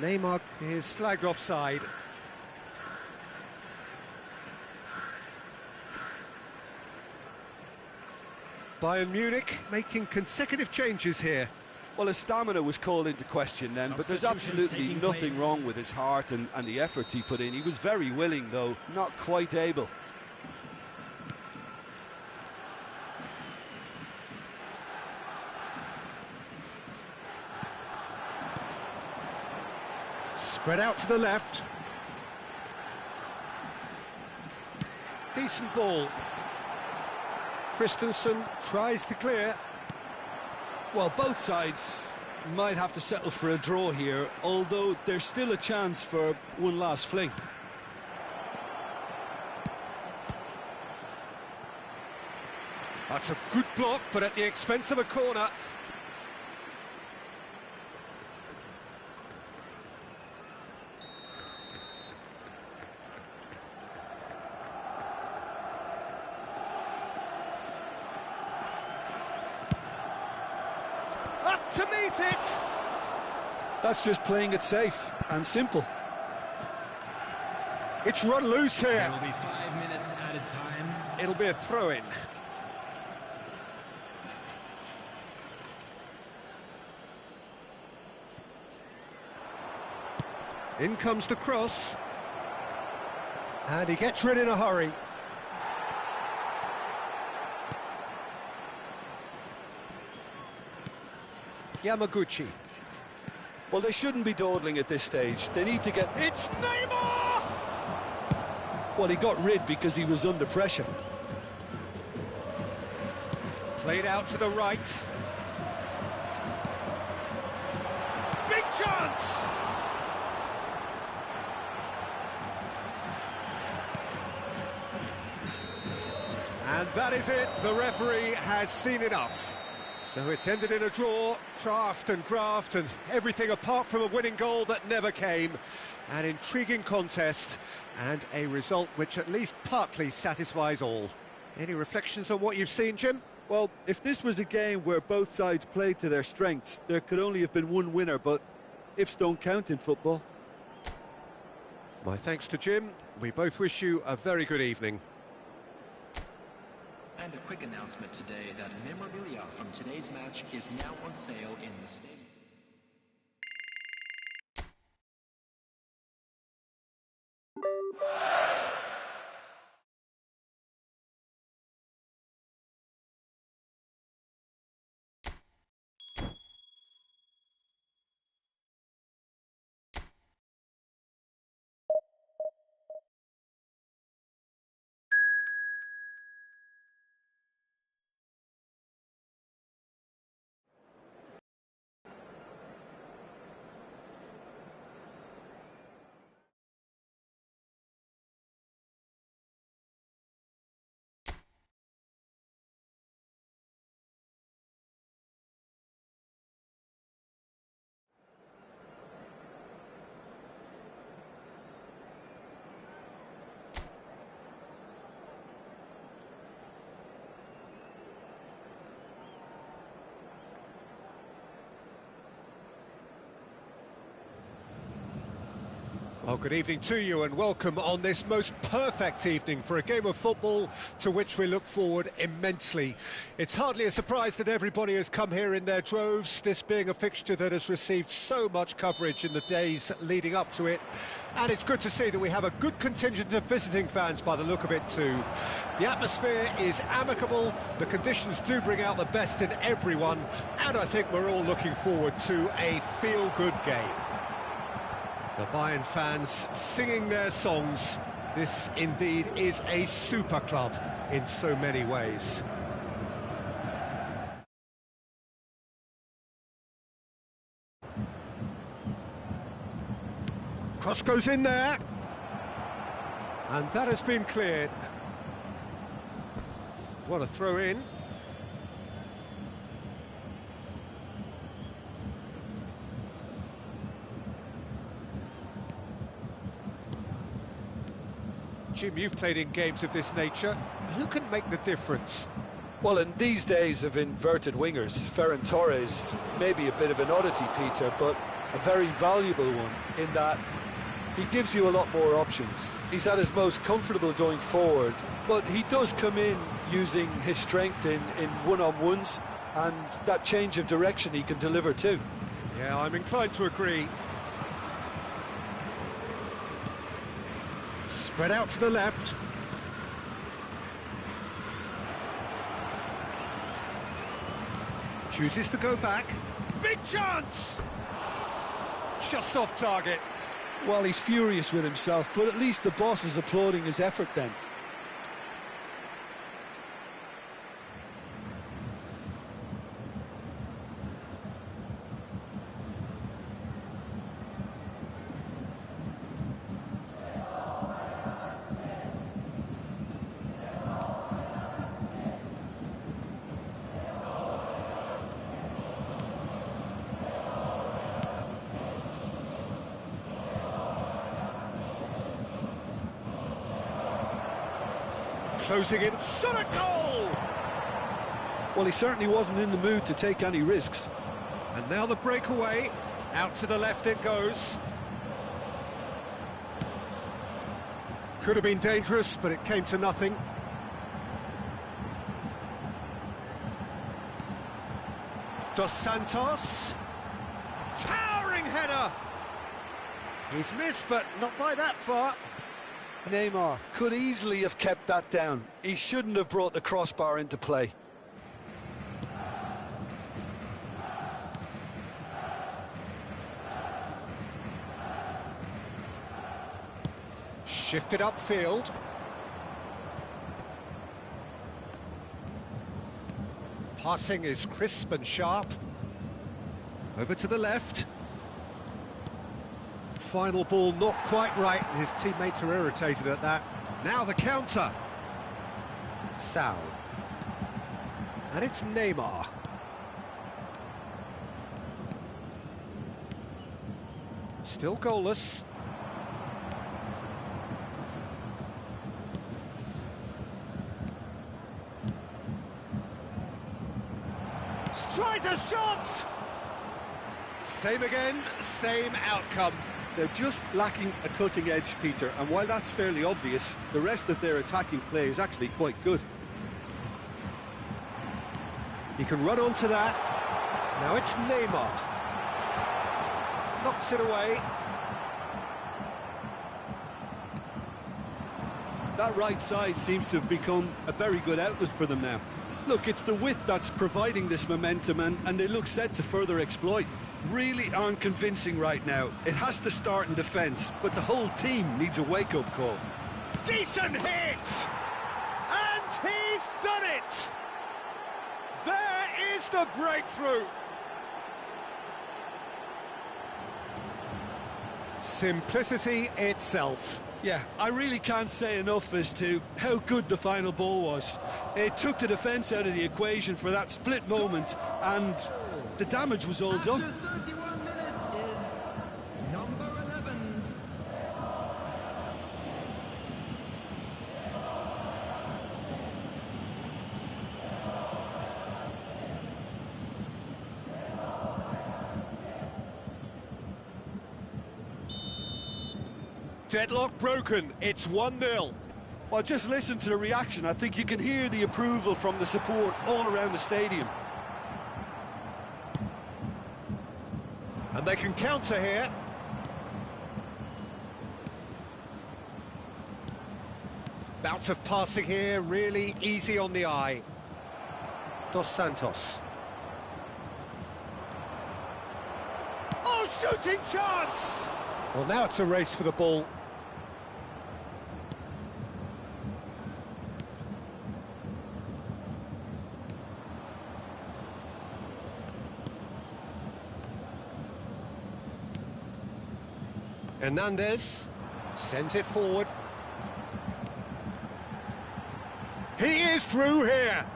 Neymar is flagged offside. Bayern Munich making consecutive changes here. Well, his stamina was called into question then, but there's absolutely nothing wrong with his heart and the efforts he put in. He was very willing, though, not quite able. Spread out to the left. Decent ball. Christensen tries to clear. Well, both sides might have to settle for a draw here, although there's still a chance for one last fling. That's a good block, but at the expense of a corner. Up to meet it! That's just playing it safe and simple. It's run loose here. There will be 5 minutes added time. It'll be a throw-in. In comes the cross. And he gets rid in a hurry. Yamaguchi. Well, they shouldn't be dawdling at this stage. They need to get... It's Neymar! Well, he got rid because he was under pressure. Played out to the right. Big chance! And that is it. The referee has seen enough. So it's ended in a draw, draft and graft and everything apart from a winning goal that never came. An intriguing contest and a result which at least partly satisfies all. Any reflections on what you've seen, Jim? Well, if this was a game where both sides played to their strengths, there could only have been one winner, but ifs don't count in football. My thanks to Jim. We both wish you a very good evening. And a quick announcement today that memorabilia from today's match is now on sale in the stadium. Well, good evening to you and welcome on this most perfect evening for a game of football to which we look forward immensely. It's hardly a surprise that everybody has come here in their droves, this being a fixture that has received so much coverage in the days leading up to it. And it's good to see that we have a good contingent of visiting fans by the look of it too. The atmosphere is amicable, the conditions do bring out the best in everyone, and I think we're all looking forward to a feel-good game. The Bayern fans singing their songs. This indeed is a super club in so many ways. Cross goes in there. And that has been cleared. What a throw in. Jim, you've played in games of this nature. Who can make the difference? Well, in these days of inverted wingers, Ferran Torres may be a bit of an oddity, Peter, but a very valuable one in that he gives you a lot more options. He's at his most comfortable going forward, but he does come in using his strength in one-on-ones, and that change of direction he can deliver too. Yeah, I'm inclined to agree. Spread out to the left. Chooses to go back. Big chance! Just off target. Well, he's furious with himself, but at least the boss is applauding his effort then. Closing in, shot a goal! Well, he certainly wasn't in the mood to take any risks. And now the breakaway, out to the left it goes. Could have been dangerous, but it came to nothing. Dos Santos, towering header! He's missed, but not by that far. Neymar could easily have kept that down. He shouldn't have brought the crossbar into play. Shifted upfield. Passing is crisp and sharp. Over to the left. Final ball not quite right, and his teammates are irritated at that. Now the counter. Sal. And it's Neymar. Still goalless. Tries a shot! Same again, same outcome. They're just lacking a cutting edge, Peter, and while that's fairly obvious, the rest of their attacking play is actually quite good. He can run onto that. Now it's Neymar. Knocks it away. That right side seems to have become a very good outlet for them now. Look, it's the width that's providing this momentum, and they look set to further exploit. Really aren't convincing right now. It has to start in defence, but the whole team needs a wake-up call. Decent hit! And he's done it! There is the breakthrough! Simplicity itself. Yeah, I really can't say enough as to how good the final ball was. It took the defence out of the equation for that split moment, and the damage was all done. After 31 minutes is number 11. Deadlock broken, it's 1-0. Well, just listen to the reaction. I think you can hear the approval from the support all around the stadium. And they can counter here. Bout of passing here, really easy on the eye. Dos Santos. Oh, shooting chance! Well, now it's a race for the ball. Hernandez sends it forward. He is through here.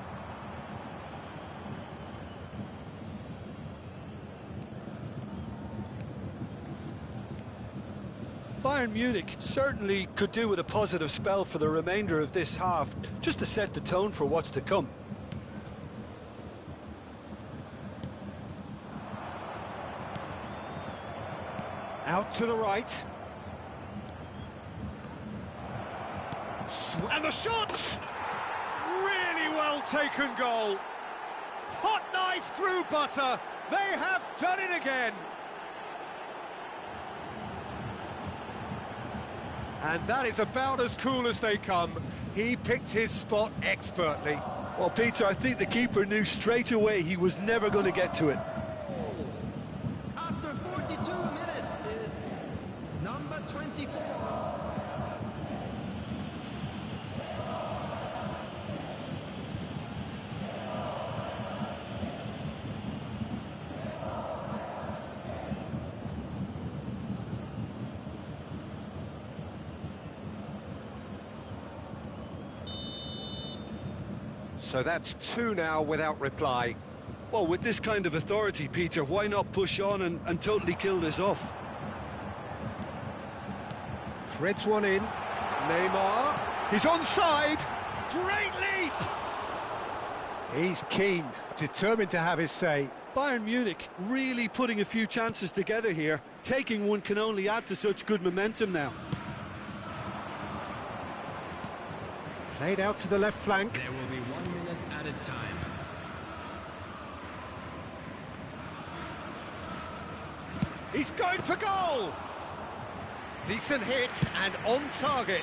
Bayern Munich certainly could do with a positive spell for the remainder of this half, just to set the tone for what's to come. Out to the right. And the shot! Really well taken goal. Hot knife through butter. They have done it again. And that is about as cool as they come. He picked his spot expertly. Well, Peter, I think the keeper knew straight away he was never going to get to it. After 42 minutes is number 24. So that's 2 now without reply. Well, with this kind of authority, Peter, why not push on and totally kill this off? Threads one in. Neymar. He's onside. Great leap. He's keen, determined to have his say. Bayern Munich really putting a few chances together here. Taking one can only add to such good momentum now. Played out to the left flank. There will be 1 minute added time. He's going for goal! Decent hit and on target.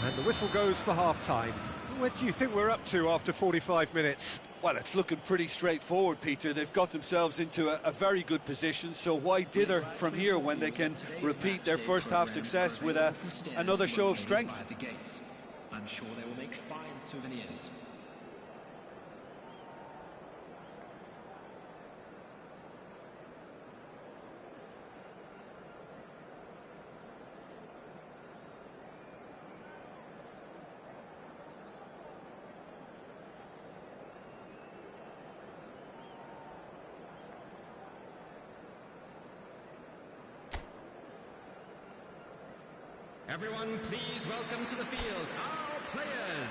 And the whistle goes for half-time. What do you think we're up to after 45 minutes? Well, it's looking pretty straightforward, Peter. They've got themselves into a very good position, so why dither from here when they can repeat their first half success with another show of strength? I'm sure they will make fine souvenirs. Everyone, please welcome to the field our players.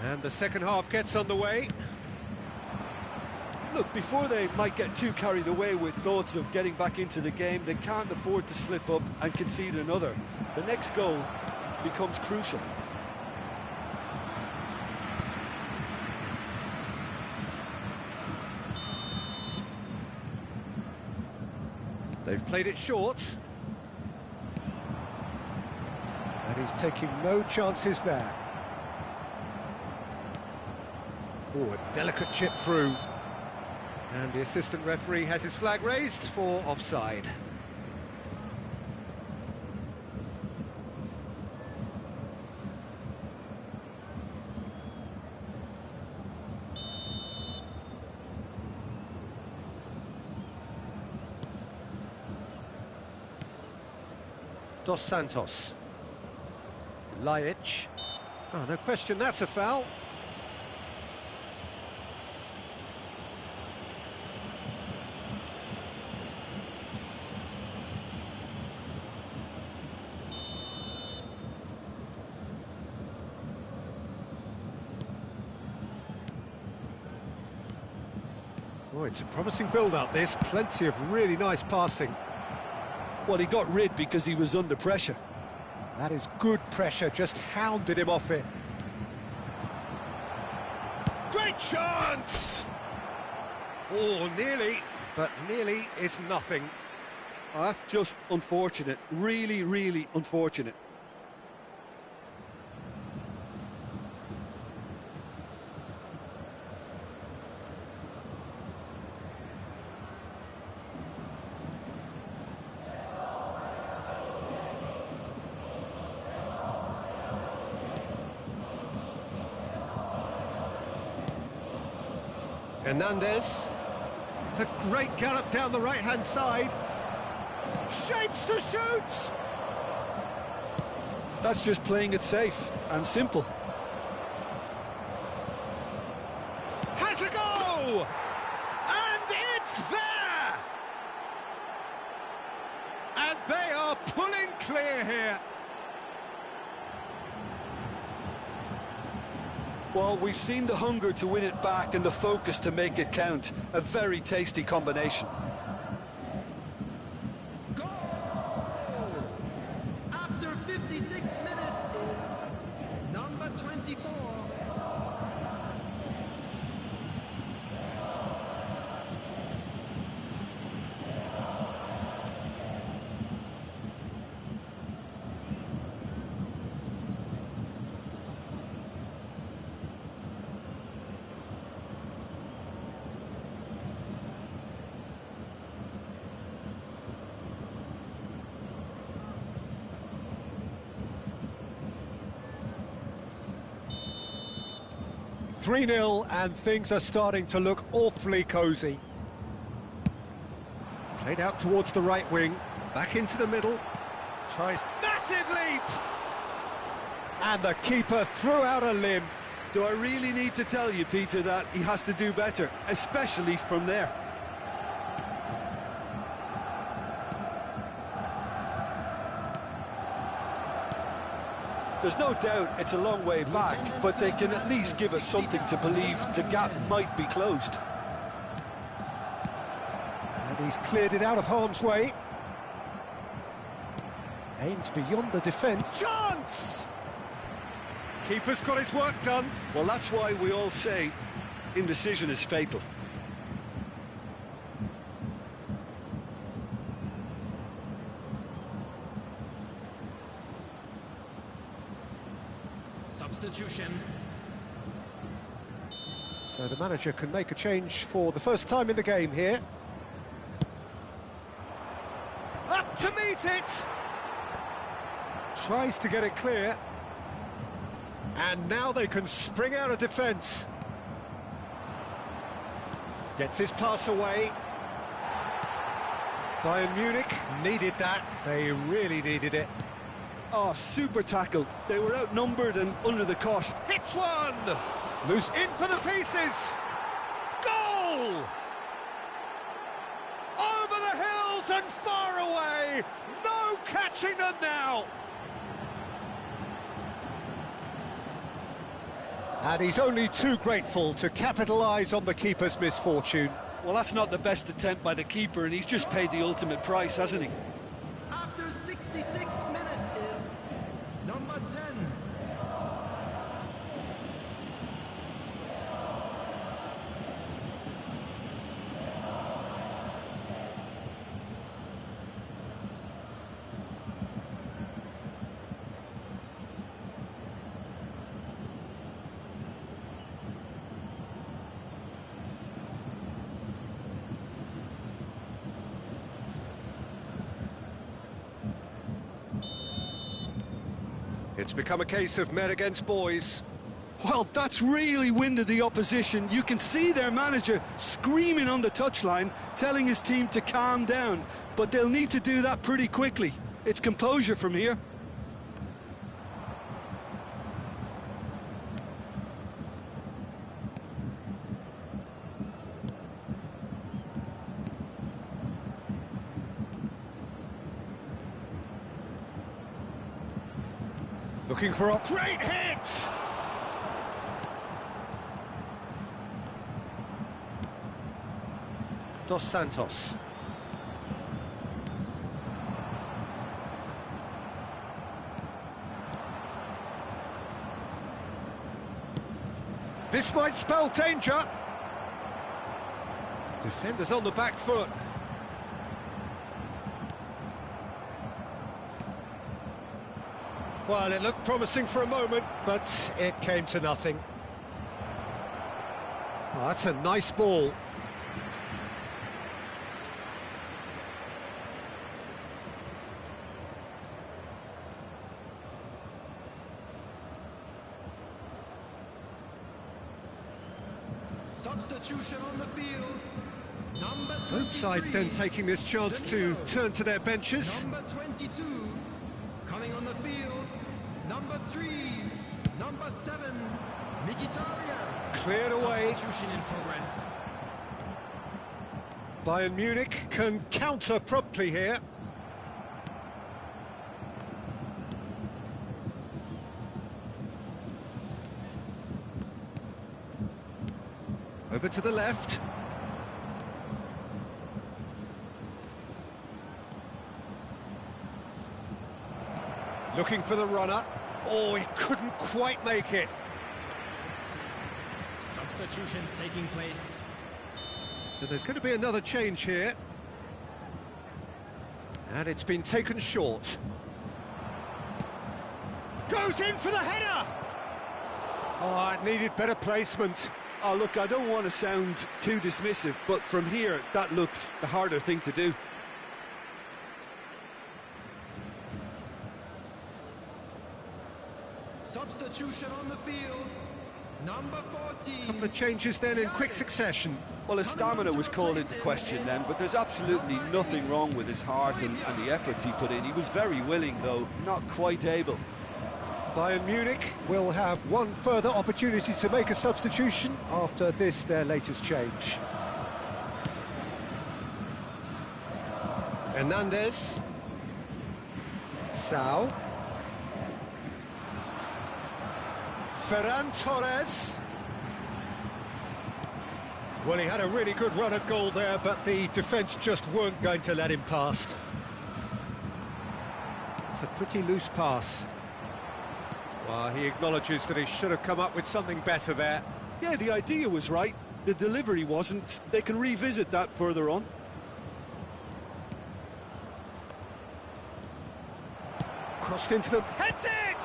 And the second half gets underway. Look, before they might get too carried away with thoughts of getting back into the game, they can't afford to slip up and concede another. The next goal becomes crucial. They've played it short. And he's taking no chances there. Oh, a delicate chip through. And the assistant referee has his flag raised for offside. Dos Santos. Lajic. Oh, no question, that's a foul. Oh, it's a promising build-up, this. Plenty of really nice passing. Well, he got rid because he was under pressure. That is good pressure, just hounded him off it. Great chance! Oh, nearly, but nearly is nothing. Oh, that's just unfortunate. Really, really unfortunate. Hernandez. It's a great gallop down the right-hand side. Shapes to shoot! That's just playing it safe and simple. Has a go! And it's there! And they are pulling clear here. Well, we've seen the hunger to win it back and the focus to make it count. A very tasty combination. Goal! After 56 minutes is number 24. Three-0, and things are starting to look awfully cosy. Played out towards the right wing, back into the middle, tries massive leap! And the keeper threw out a limb. Do I really need to tell you, Peter, that he has to do better, especially from there? There's no doubt it's a long way back, but they can at least give us something to believe the gap might be closed. And he's cleared it out of harm's way. Aims beyond the defence. Chance! Keeper's got his work done. Well, that's why we all say indecision is fatal. Substitution. So the manager can make a change for the first time in the game here. Up to meet it! Tries to get it clear. And now they can spring out of defence. Gets his pass away. Bayern Munich needed that. They really needed it. Oh, super tackle. They were outnumbered and under the cosh. Hits one! Loose in for the pieces! Goal! Over the hill approaching them now. And he's only too grateful to capitalise on the keeper's misfortune. Well, that's not the best attempt by the keeper, and he's just paid the ultimate price, hasn't he? After 66 minutes is number 10. It's become a case of men against boys. Well, that's really winded the opposition. You can see their manager screaming on the touchline, telling his team to calm down. But they'll need to do that pretty quickly. It's composure from here. Looking for a great hit! Dos Santos. This might spell danger. Defenders on the back foot. Well, it looked promising for a moment, but it came to nothing. Oh, that's a nice ball. Substitution on the field. Number 23. Both sides then taking this chance to turn to their benches. Number 22. Coming on the field. Number 3. Number 7. Mkhitaryan. Cleared away. Substitution in progress. Bayern Munich can counter promptly here. Over to the left. Looking for the runner. Oh, he couldn't quite make it. Substitutions taking place. So there's going to be another change here. And it's been taken short. Goes in for the header! Oh, it needed better placement. Oh, look, I don't want to sound too dismissive, but from here, that looked the harder thing to do. Substitution on the field. Number 14. Couple of changes then in quick succession. Well, his stamina was called into question then, but there's absolutely nothing wrong with his heart and the efforts he put in. He was very willing, though, not quite able. Bayern Munich will have one further opportunity to make a substitution after this, their latest change. Hernandez. Sao. Ferran Torres. Well, he had a really good run at goal there, but the defence just weren't going to let him past. It's a pretty loose pass. Well, he acknowledges that he should have come up with something better there. Yeah, the idea was right. The delivery wasn't. They can revisit that further on. Crossed into them. Heads it!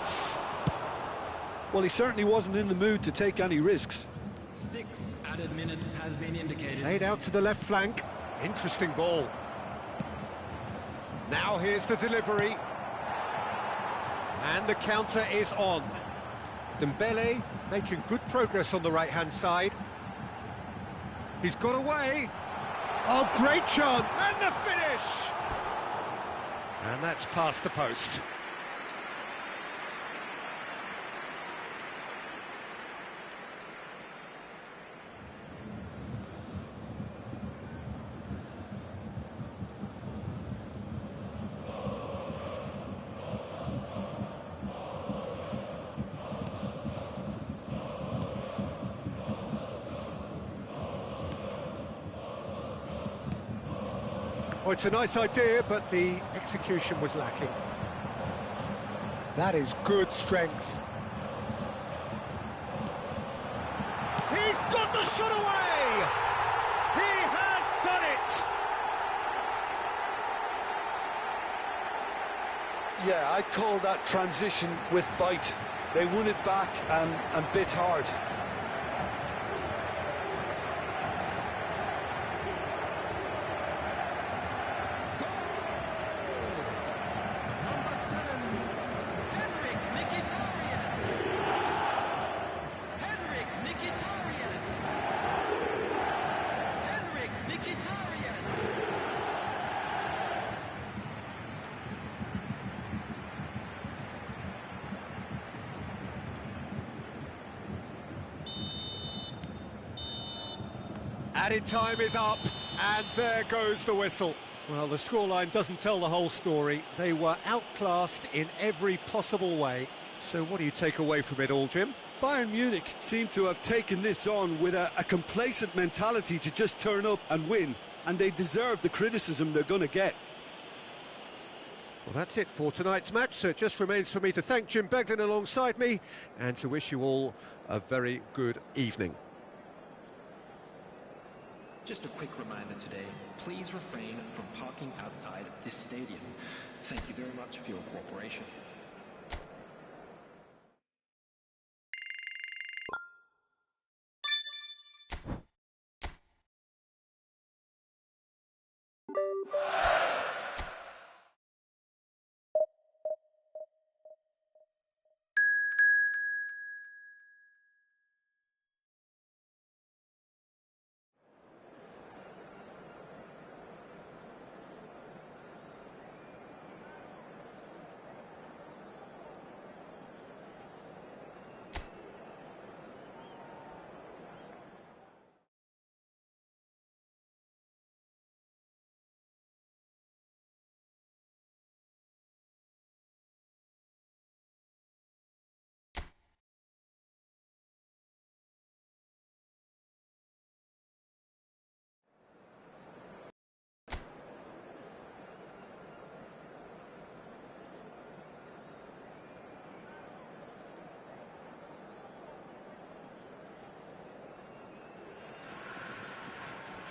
Well, he certainly wasn't in the mood to take any risks. 6 added minutes has been indicated. Laid out to the left flank. Interesting ball. Now here's the delivery. And the counter is on. Dembele making good progress on the right-hand side. He's got away. Oh, great chance. And the finish! And that's past the post. Oh, it's a nice idea, but the execution was lacking. That is good strength. He's got the shot away! He has done it! Yeah, I'd call that transition with bite. They won it back and bit hard. Added time is up, and there goes the whistle. Well, the scoreline doesn't tell the whole story. They were outclassed in every possible way. So what do you take away from it all, Jim? Bayern Munich seem to have taken this on with a complacent mentality to just turn up and win, and they deserve the criticism they're going to get. Well, that's it for tonight's match, so it just remains for me to thank Jim Beglin alongside me and to wish you all a very good evening. Just a quick reminder today, please refrain from parking outside this stadium. Thank you very much for your cooperation.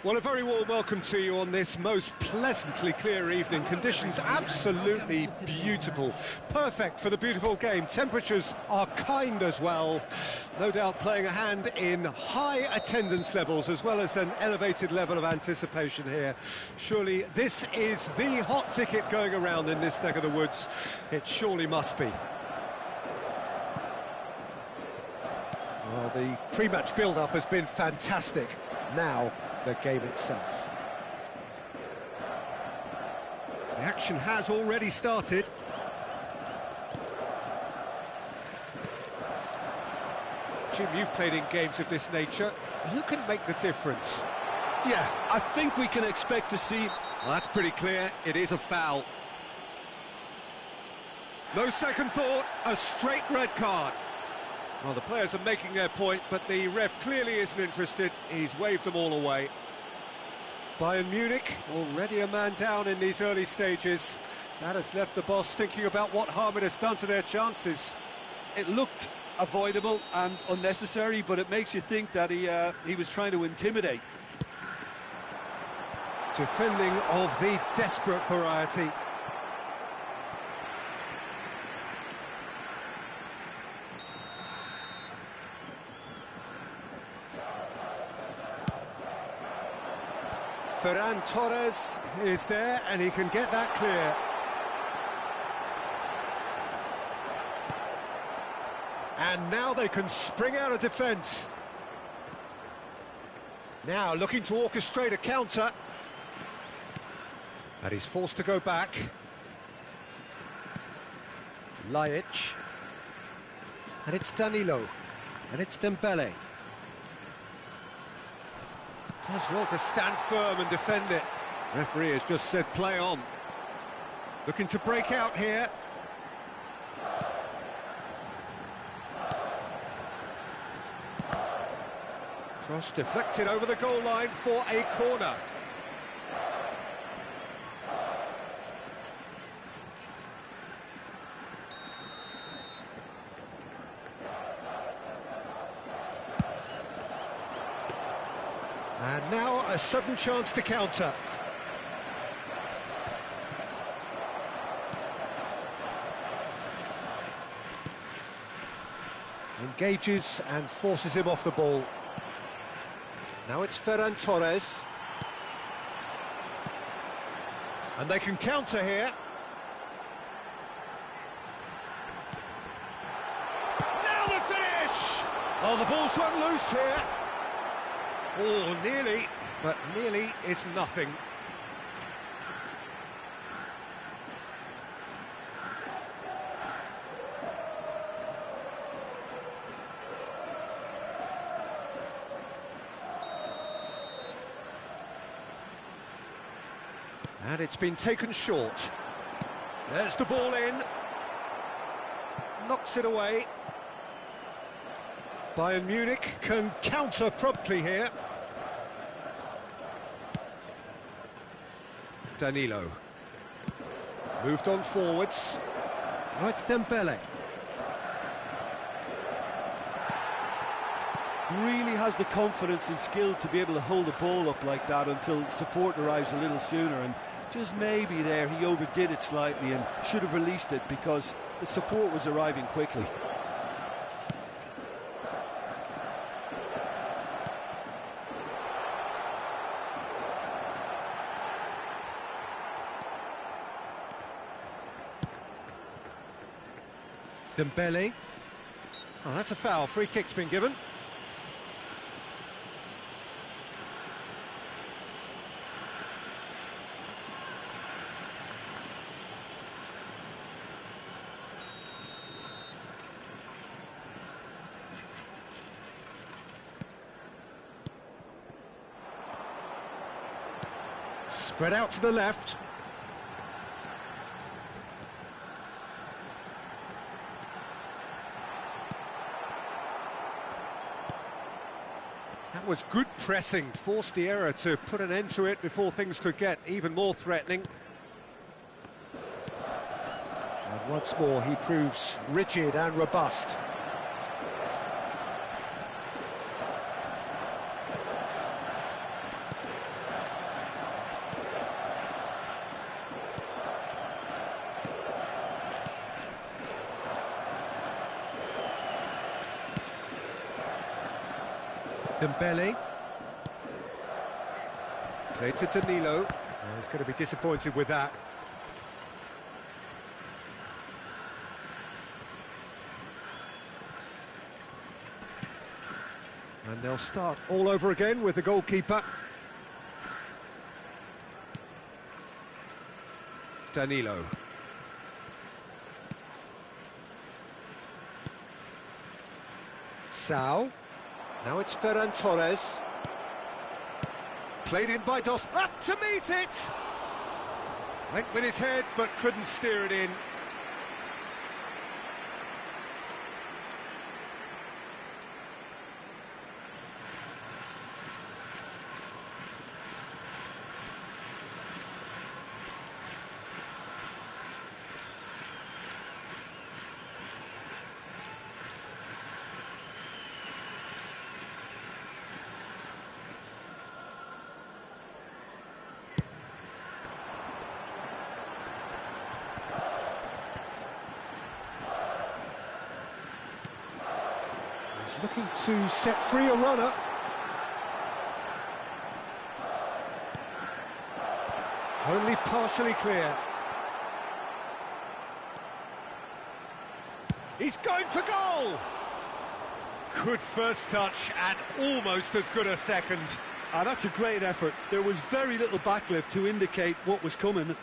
Well, a very warm welcome to you on this most pleasantly clear evening. Conditions absolutely beautiful. Perfect for the beautiful game. Temperatures are kind as well. No doubt playing a hand in high attendance levels as well as an elevated level of anticipation here. Surely this is the hot ticket going around in this neck of the woods. It surely must be. Well, the pre-match build-up has been fantastic. Now, the game itself. The action has already started. Jim, you've played in games of this nature. Who can make the difference? Yeah, I think we can expect to see... Well, that's pretty clear. It is a foul. No second thought, a straight red card. Well, the players are making their point, but the ref clearly isn't interested. He's waved them all away. Bayern Munich, already a man down in these early stages. That has left the boss thinking about what harm it has done to their chances. It looked avoidable and unnecessary, but it makes you think that he was trying to intimidate. Defending of the desperate variety. Ferran Torres is there, and he can get that clear. And now they can spring out of defence. Now looking to orchestrate a counter. And he's forced to go back. Laic. And it's Danilo. And it's Dembele. Does well to stand firm and defend it. Referee has just said play on. Looking to break out here. Cross deflected over the goal line for a corner. And now a sudden chance to counter. Engages and forces him off the ball. Now it's Ferran Torres. And they can counter here. Now the finish! Oh, the ball's run loose here. Oh, nearly, but nearly is nothing. And it's been taken short. There's the ball in. Knocks it away. Bayern Munich can counter promptly here. Danilo. Moved on forwards. Now it's Dembele. Really has the confidence and skill to be able to hold the ball up like that until support arrives a little sooner, and just maybe there he overdid it slightly and should have released it because the support was arriving quickly. Dembele. Oh, that's a foul. Free kick's been given. Spread out to the left. That was good pressing, forced the error to put an end to it before things could get even more threatening. And once more he proves rigid and robust. Dembele. Played to Danilo. Oh, he's going to be disappointed with that. And they'll start all over again with the goalkeeper. Danilo. Sao. Now it's Ferran Torres. Played in by Dos. Up to meet it! Went with his head, but couldn't steer it in. He's looking to set free a runner. Only partially clear. He's going for goal! Good first touch and almost as good a second. That's a great effort. There was very little backlift to indicate what was coming.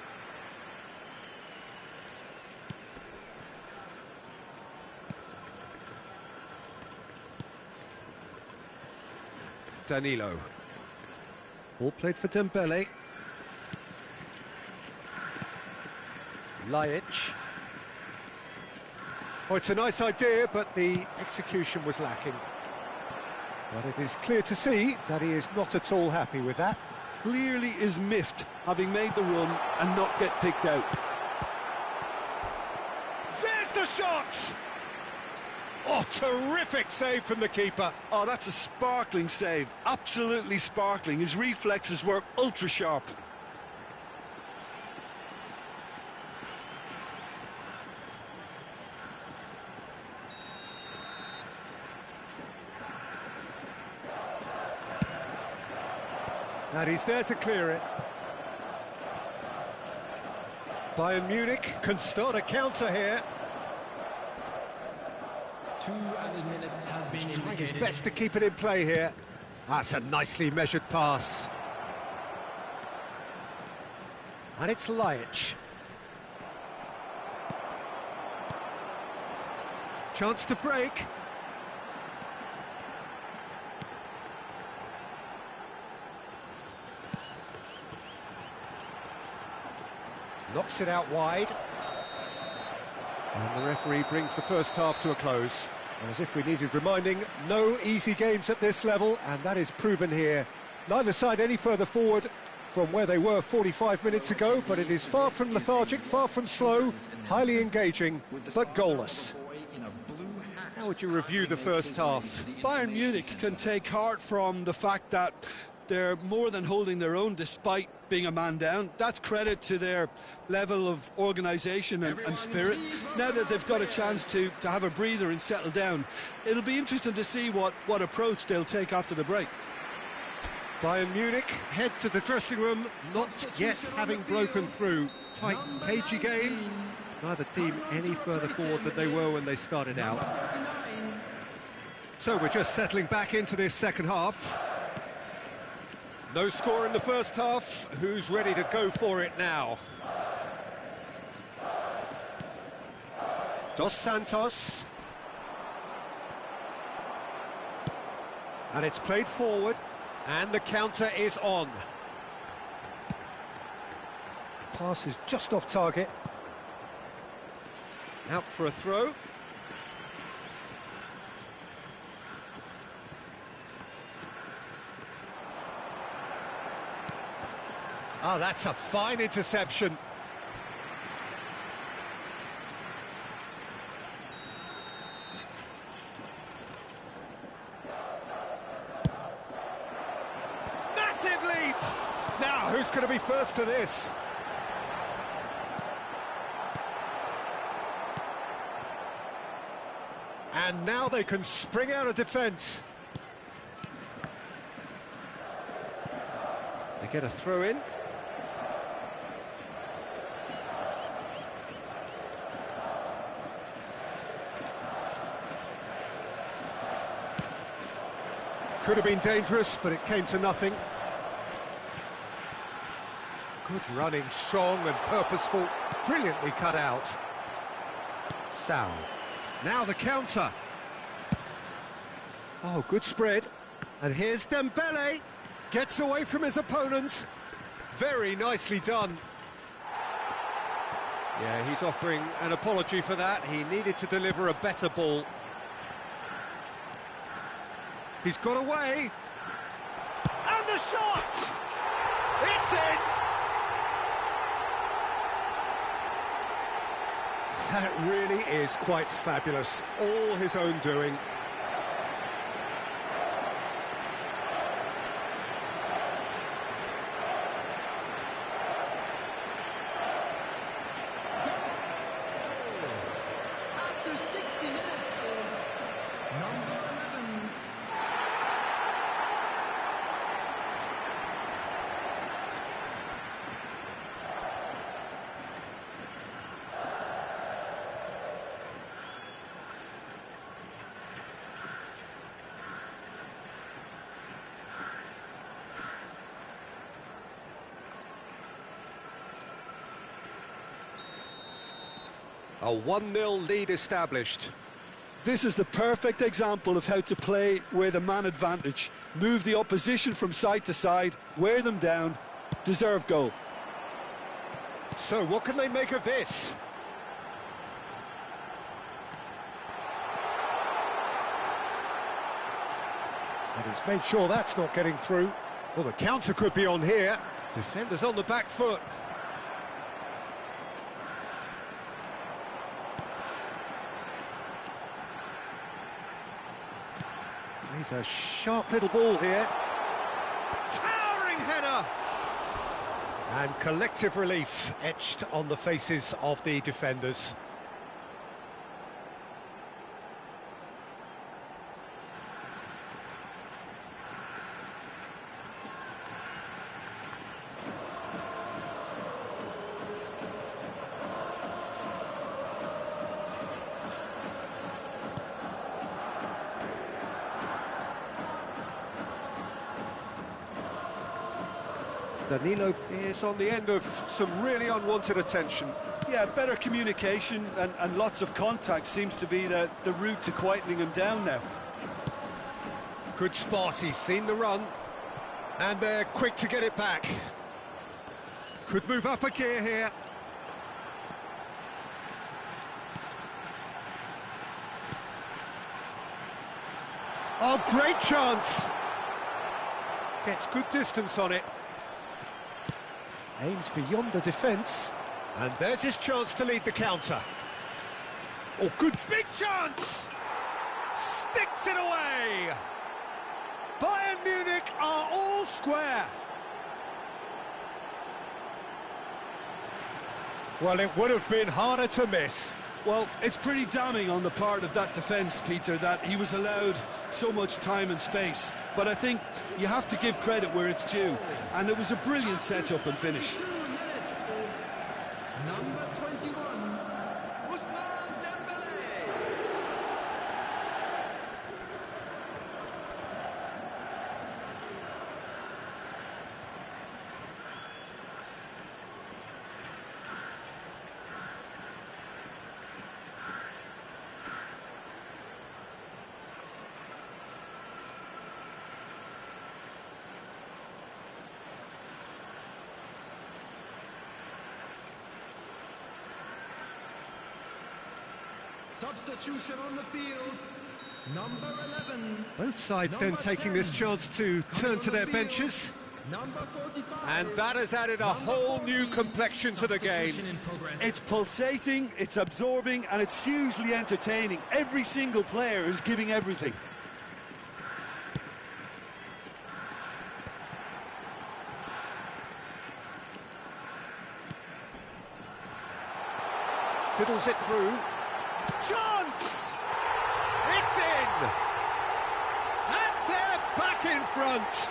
Danilo. Ball played for Dembele. Laic. Oh, it's a nice idea, but the execution was lacking. But it is clear to see that he is not at all happy with that. Clearly is miffed, having made the run and not get picked out. There's the shot! Oh, terrific save from the keeper. Oh, that's a sparkling save, absolutely sparkling. His reflexes were ultra sharp. And he's there to clear it. Bayern Munich can start a counter here. 2 added minutes has been He's trying his indicated. best to keep it in play here. That's a nicely measured pass. And it's Laic. Chance to break. Knocks it out wide. And the referee brings the first half to a close. And as if we needed reminding, no easy games at this level, and that is proven here. Neither side any further forward from where they were 45 minutes ago, but it is far from lethargic, far from slow, highly engaging, but goalless. How would you review the first half? Bayern Munich can take heart from the fact that they're more than holding their own despite being a man down. That's credit to their level of organisation and spirit. Now that they've got a chance to have a breather and settle down, it'll be interesting to see what approach they'll take after the break. Bayern Munich head to the dressing room, not yet having broken through. Tight, cagey game. Neither team any further forward than they were when they started out. So we're just settling back into this second half. No score in the first half. Who's ready to go for it now? Dos Santos. And it's played forward. And the counter is on. Pass is just off target. Out for a throw. Oh, that's a fine interception. Massive leap! Now, who's going to be first to this? And now they can spring out of defence. They get a throw in. Could have been dangerous, but it came to nothing. Good running, strong and purposeful, brilliantly cut out. Sal. Now the counter. Oh, good spread. And here's Dembele. Gets away from his opponents. Very nicely done. Yeah, he's offering an apology for that. He needed to deliver a better ball. He's got away. And the shot! It's in! That really is quite fabulous. All his own doing. After 60 minutes is number 11. A 1-0 lead established. This is the perfect example of how to play with a man advantage. Move the opposition from side to side, wear them down, deserve goal. So what can they make of this? And he's made sure that's not getting through. Well, the counter could be on here. Defenders on the back foot. He's a sharp little ball here. Towering header! And collective relief etched on the faces of the defenders. Danilo is on the end of some really unwanted attention. Yeah, better communication and lots of contact seems to be the route to quietening him down now. Good spot, he's seen the run. And they're quick to get it back. Could move up a gear here. Oh, great chance! Gets good distance on it. Aims beyond the defence. And there's his chance to lead the counter. Oh, good big chance! Sticks it away! Bayern Munich are all square. Well, it would have been harder to miss. Well, it's pretty damning on the part of that defence, Peter, that he was allowed so much time and space. But I think you have to give credit where it's due. And it was a brilliant setup and finish. 2 minutes is number 21, Ousmane Dembélé. Substitution on the field, number 11. Both sides then taking this chance to turn to their benches. Number 45. And that has added a whole new complexion to the game. It's pulsating, it's absorbing, and it's hugely entertaining. Every single player is giving everything. Fiddles it through. Chance! It's in! And they're back in front!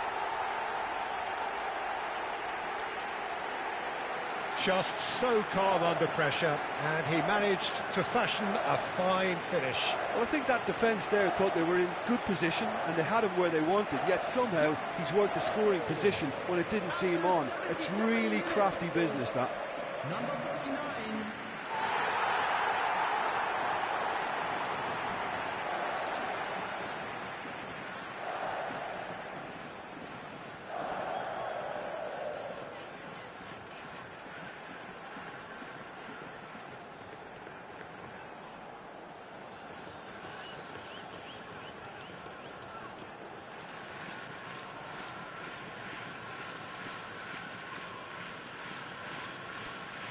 Just so calm under pressure, and he managed to fashion a fine finish. Well, I think that defence there thought they were in good position and they had him where they wanted, yet somehow he's worked the scoring position when it didn't see him on. It's really crafty business, that. Number 49.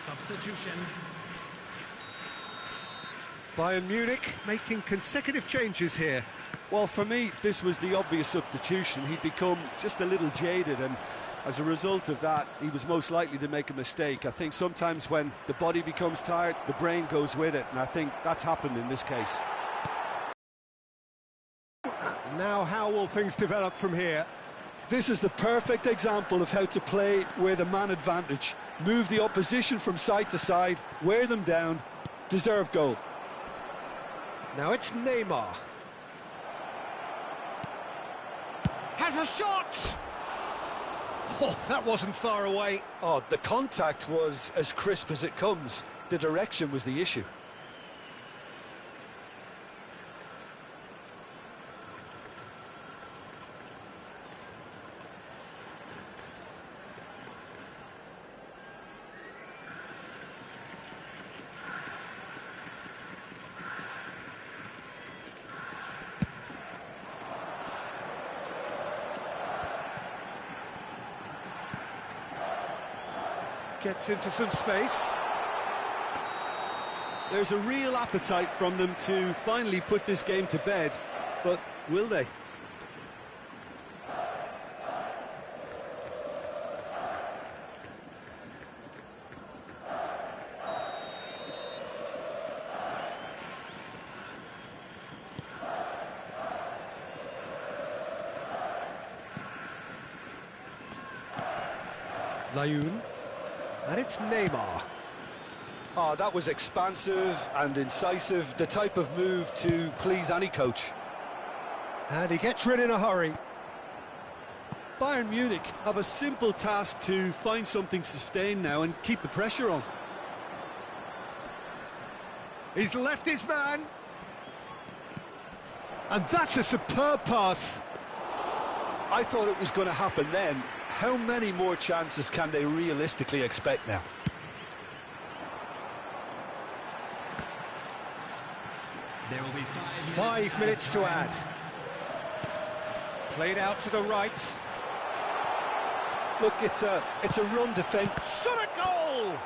Substitution. Bayern Munich making consecutive changes here. Well, for me, this was the obvious substitution. He'd become just a little jaded, and as a result of that, he was most likely to make a mistake. I think sometimes when the body becomes tired, the brain goes with it, and I think that's happened in this case. Now how will things develop from here? This is the perfect example of how to play with a man advantage. Move the opposition from side to side, wear them down, deserve goal. Now it's Neymar. Has a shot! Oh, that wasn't far away. Oh, the contact was as crisp as it comes. The direction was the issue. Gets into some space. There's a real appetite from them to finally put this game to bed, but will they? Layun. And it's Neymar. Oh, that was expansive and incisive, the type of move to please any coach. And he gets rid in a hurry. Bayern Munich have a simple task to find something sustained now and keep the pressure on. He's left his man. And that's a superb pass. I thought it was going to happen then. How many more chances can they realistically expect now? There will be 5 minutes to add. Played out to the right. Look, it's a run defence. Shot a goal!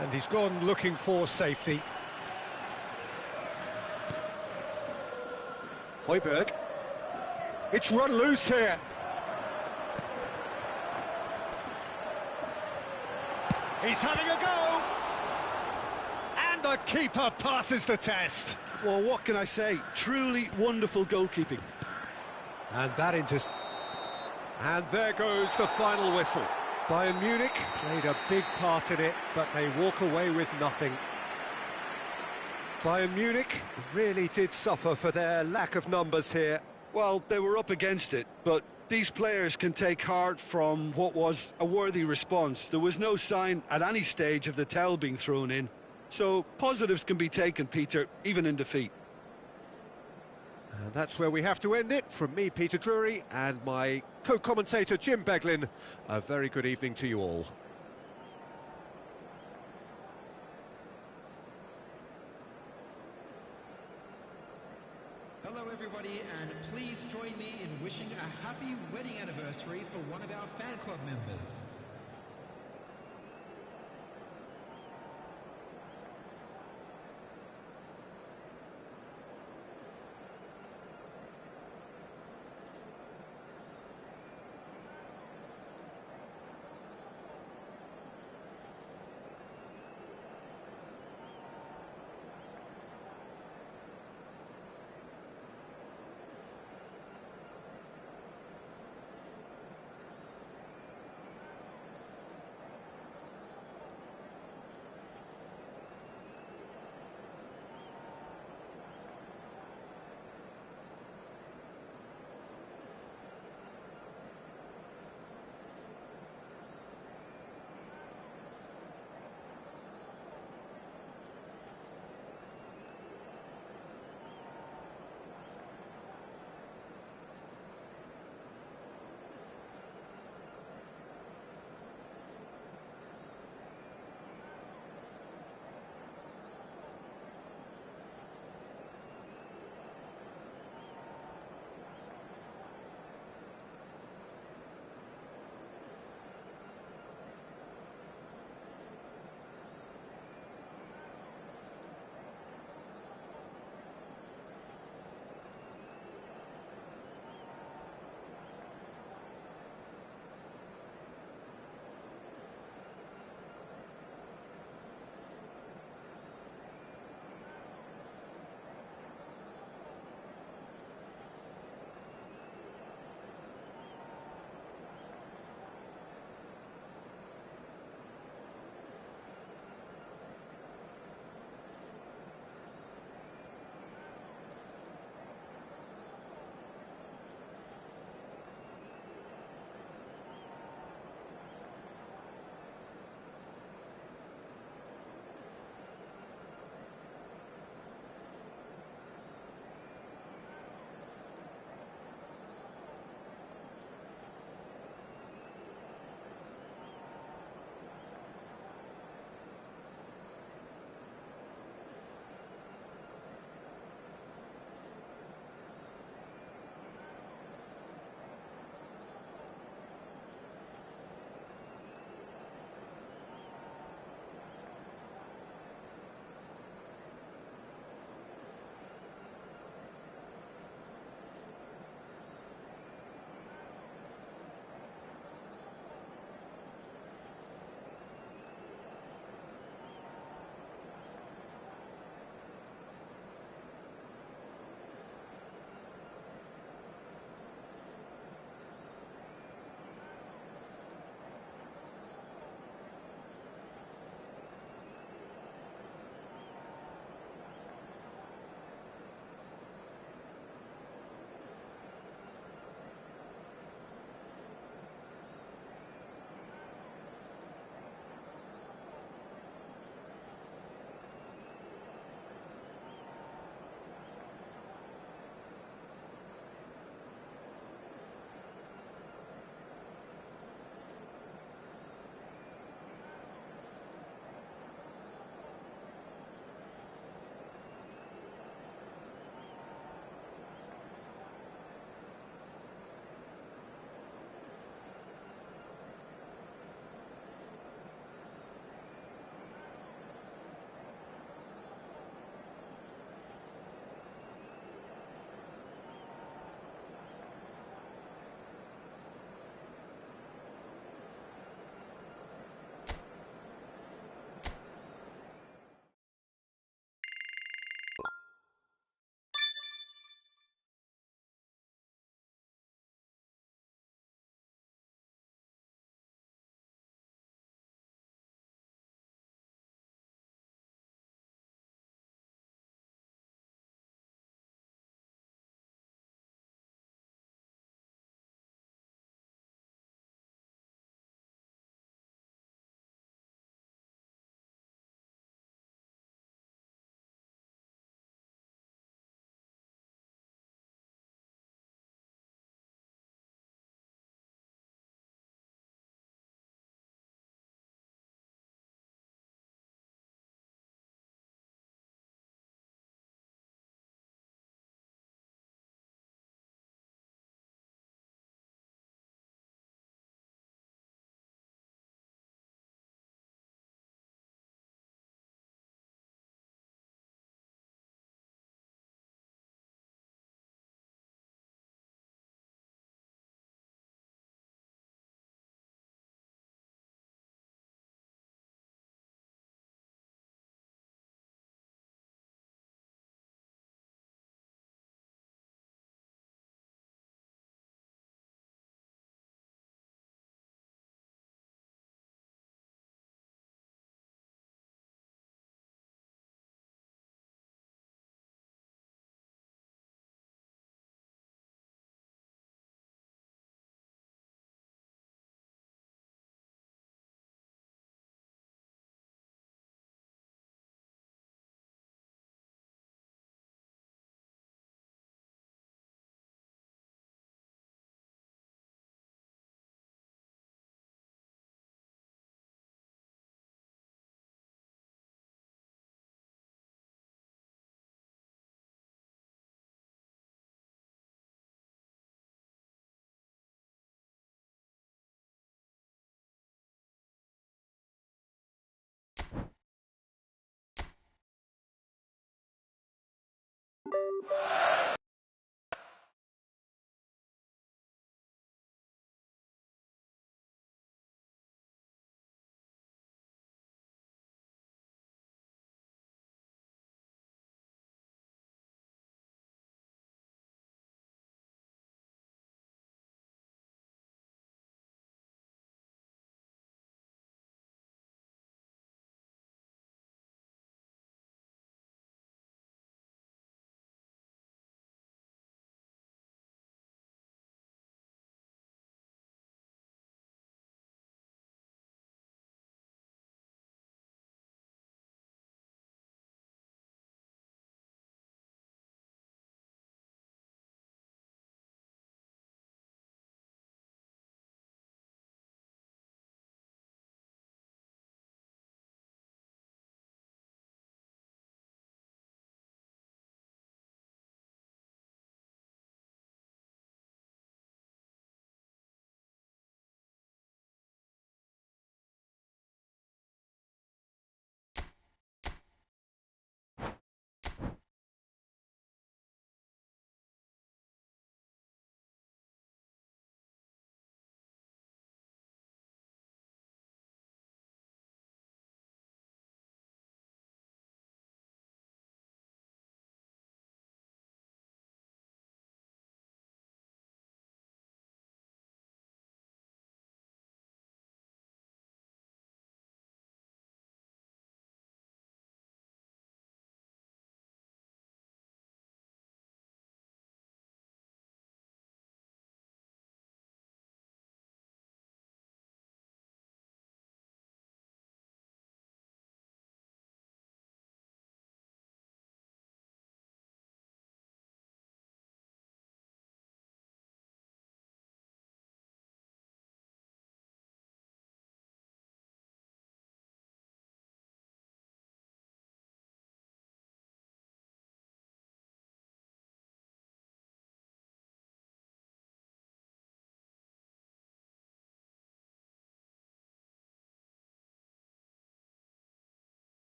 And he's gone looking for safety. Højbjerg. It's run loose here. He's having a go! And the keeper passes the test. Well, what can I say? Truly wonderful goalkeeping. And that And there goes the final whistle. Bayern Munich played a big part in it, but they walk away with nothing. Bayern Munich really did suffer for their lack of numbers here. Well, they were up against it, but these players can take heart from what was a worthy response. There was no sign at any stage of the towel being thrown in. So positives can be taken, Peter, even in defeat. And that's where we have to end it. From me, Peter Drury, and my co-commentator, Jim Beglin, a very good evening to you all. Hello everybody, and please join me in wishing a happy wedding anniversary for one of our fan club members.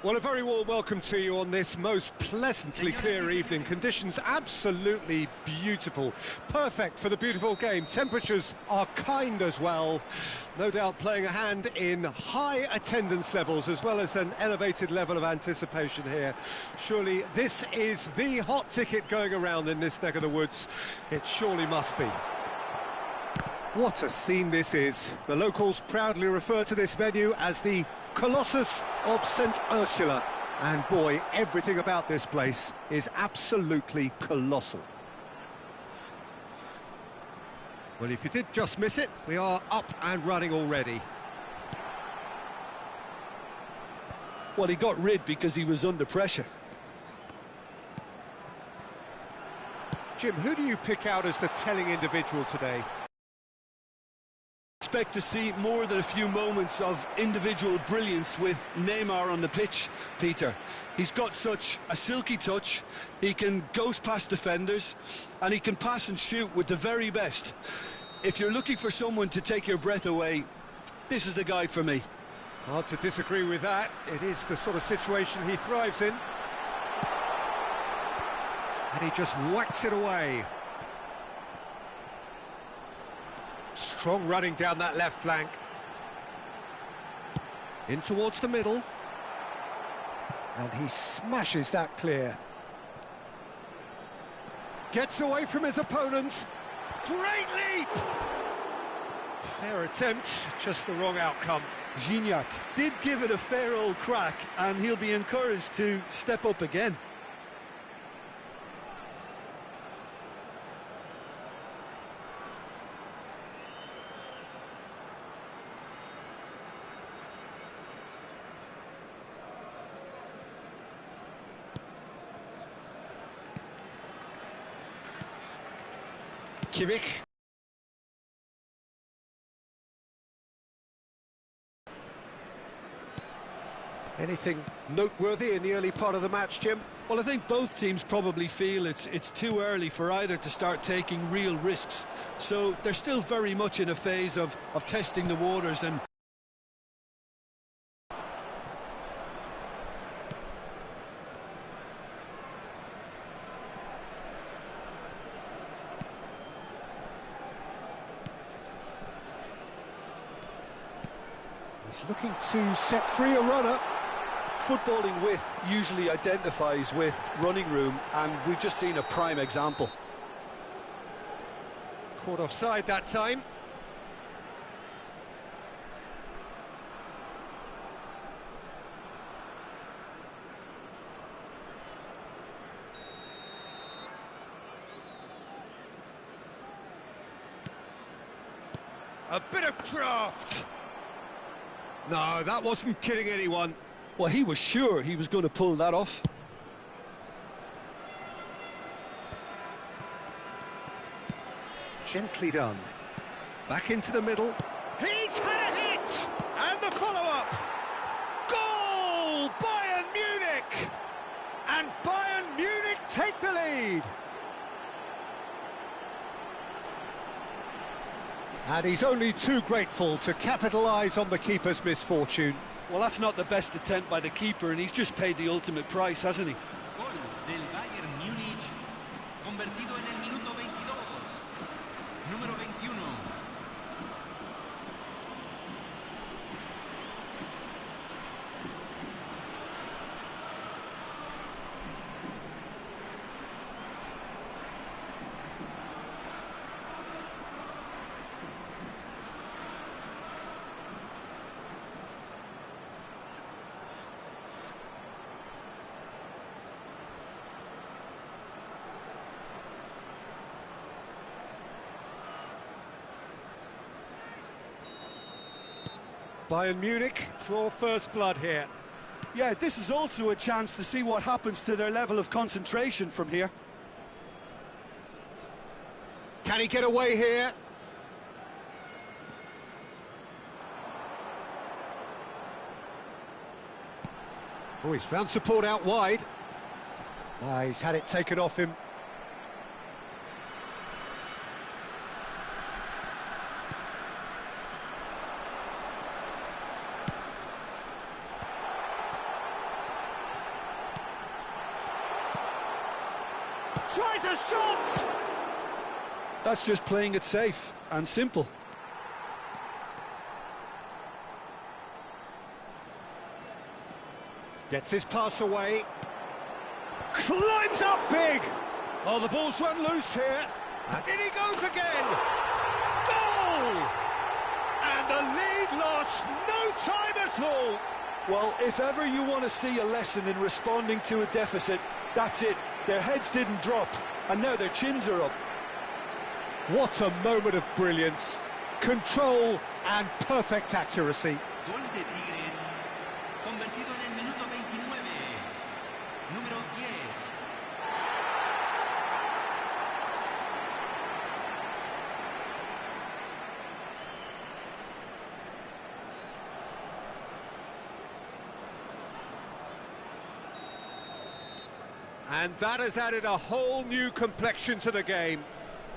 Well, a very warm welcome to you on this most pleasantly clear evening. Conditions absolutely beautiful. Perfect for the beautiful game. Temperatures are kind as well. No doubt playing a hand in high attendance levels as well as an elevated level of anticipation here. Surely this is the hot ticket going around in this neck of the woods. It surely must be. What a scene this is. The locals proudly refer to this venue as the Colossus of St. Ursula. And boy, everything about this place is absolutely colossal. Well, if you did just miss it, we are up and running already. Well, he got rid because he was under pressure. Jim, who do you pick out as the telling individual today? Expect to see more than a few moments of individual brilliance with Neymar on the pitch, Peter. He's got such a silky touch, he can ghost past defenders, and he can pass and shoot with the very best. If you're looking for someone to take your breath away, this is the guy for me. Hard to disagree with that. It is the sort of situation he thrives in. And he just whacks it away. Strong running down that left flank. In towards the middle. And he smashes that clear. Gets away from his opponent. Great leap! Fair attempt, just the wrong outcome. Gignac did give it a fair old crack, and he'll be encouraged to step up again. Kimmich. Anything noteworthy in the early part of the match, Jim? Well, I think both teams probably feel it's too early for either to start taking real risks. So they're still very much in a phase of testing the waters and He's looking to set free a runner. footballing width usually identifies with running room, and we've just seen a prime example. Caught offside that time. A bit of craft. No, that wasn't kidding anyone. Well, he was sure he was going to pull that off. Gently done. Back into the middle. He's had a hit! And the follow-up! Goal! Bayern Munich! And Bayern Munich take the lead! And he's only too grateful to capitalise on the keeper's misfortune. Well, that's not the best attempt by the keeper, and he's just paid the ultimate price, hasn't he? Gol del Bayern Múnich, convertido en el minuto 22. Número 21. Bayern Munich draw first blood here. Yeah, this is also a chance to see what happens to their level of concentration from here. Can he get away here? Oh, he's found support out wide. He's had it taken off him. Tries a shot! That's just playing it safe and simple. Gets his pass away. Climbs up big! Oh, the ball's run loose here. And in he goes again! Goal! And the lead lost no time at all. Well, if ever you want to see a lesson in responding to a deficit, that's it. Their heads didn't drop, and now their chins are up. What a moment of brilliance, control and perfect accuracy. Gol de Tigres, convertido en el minuto 29, número 10. And that has added a whole new complexion to the game.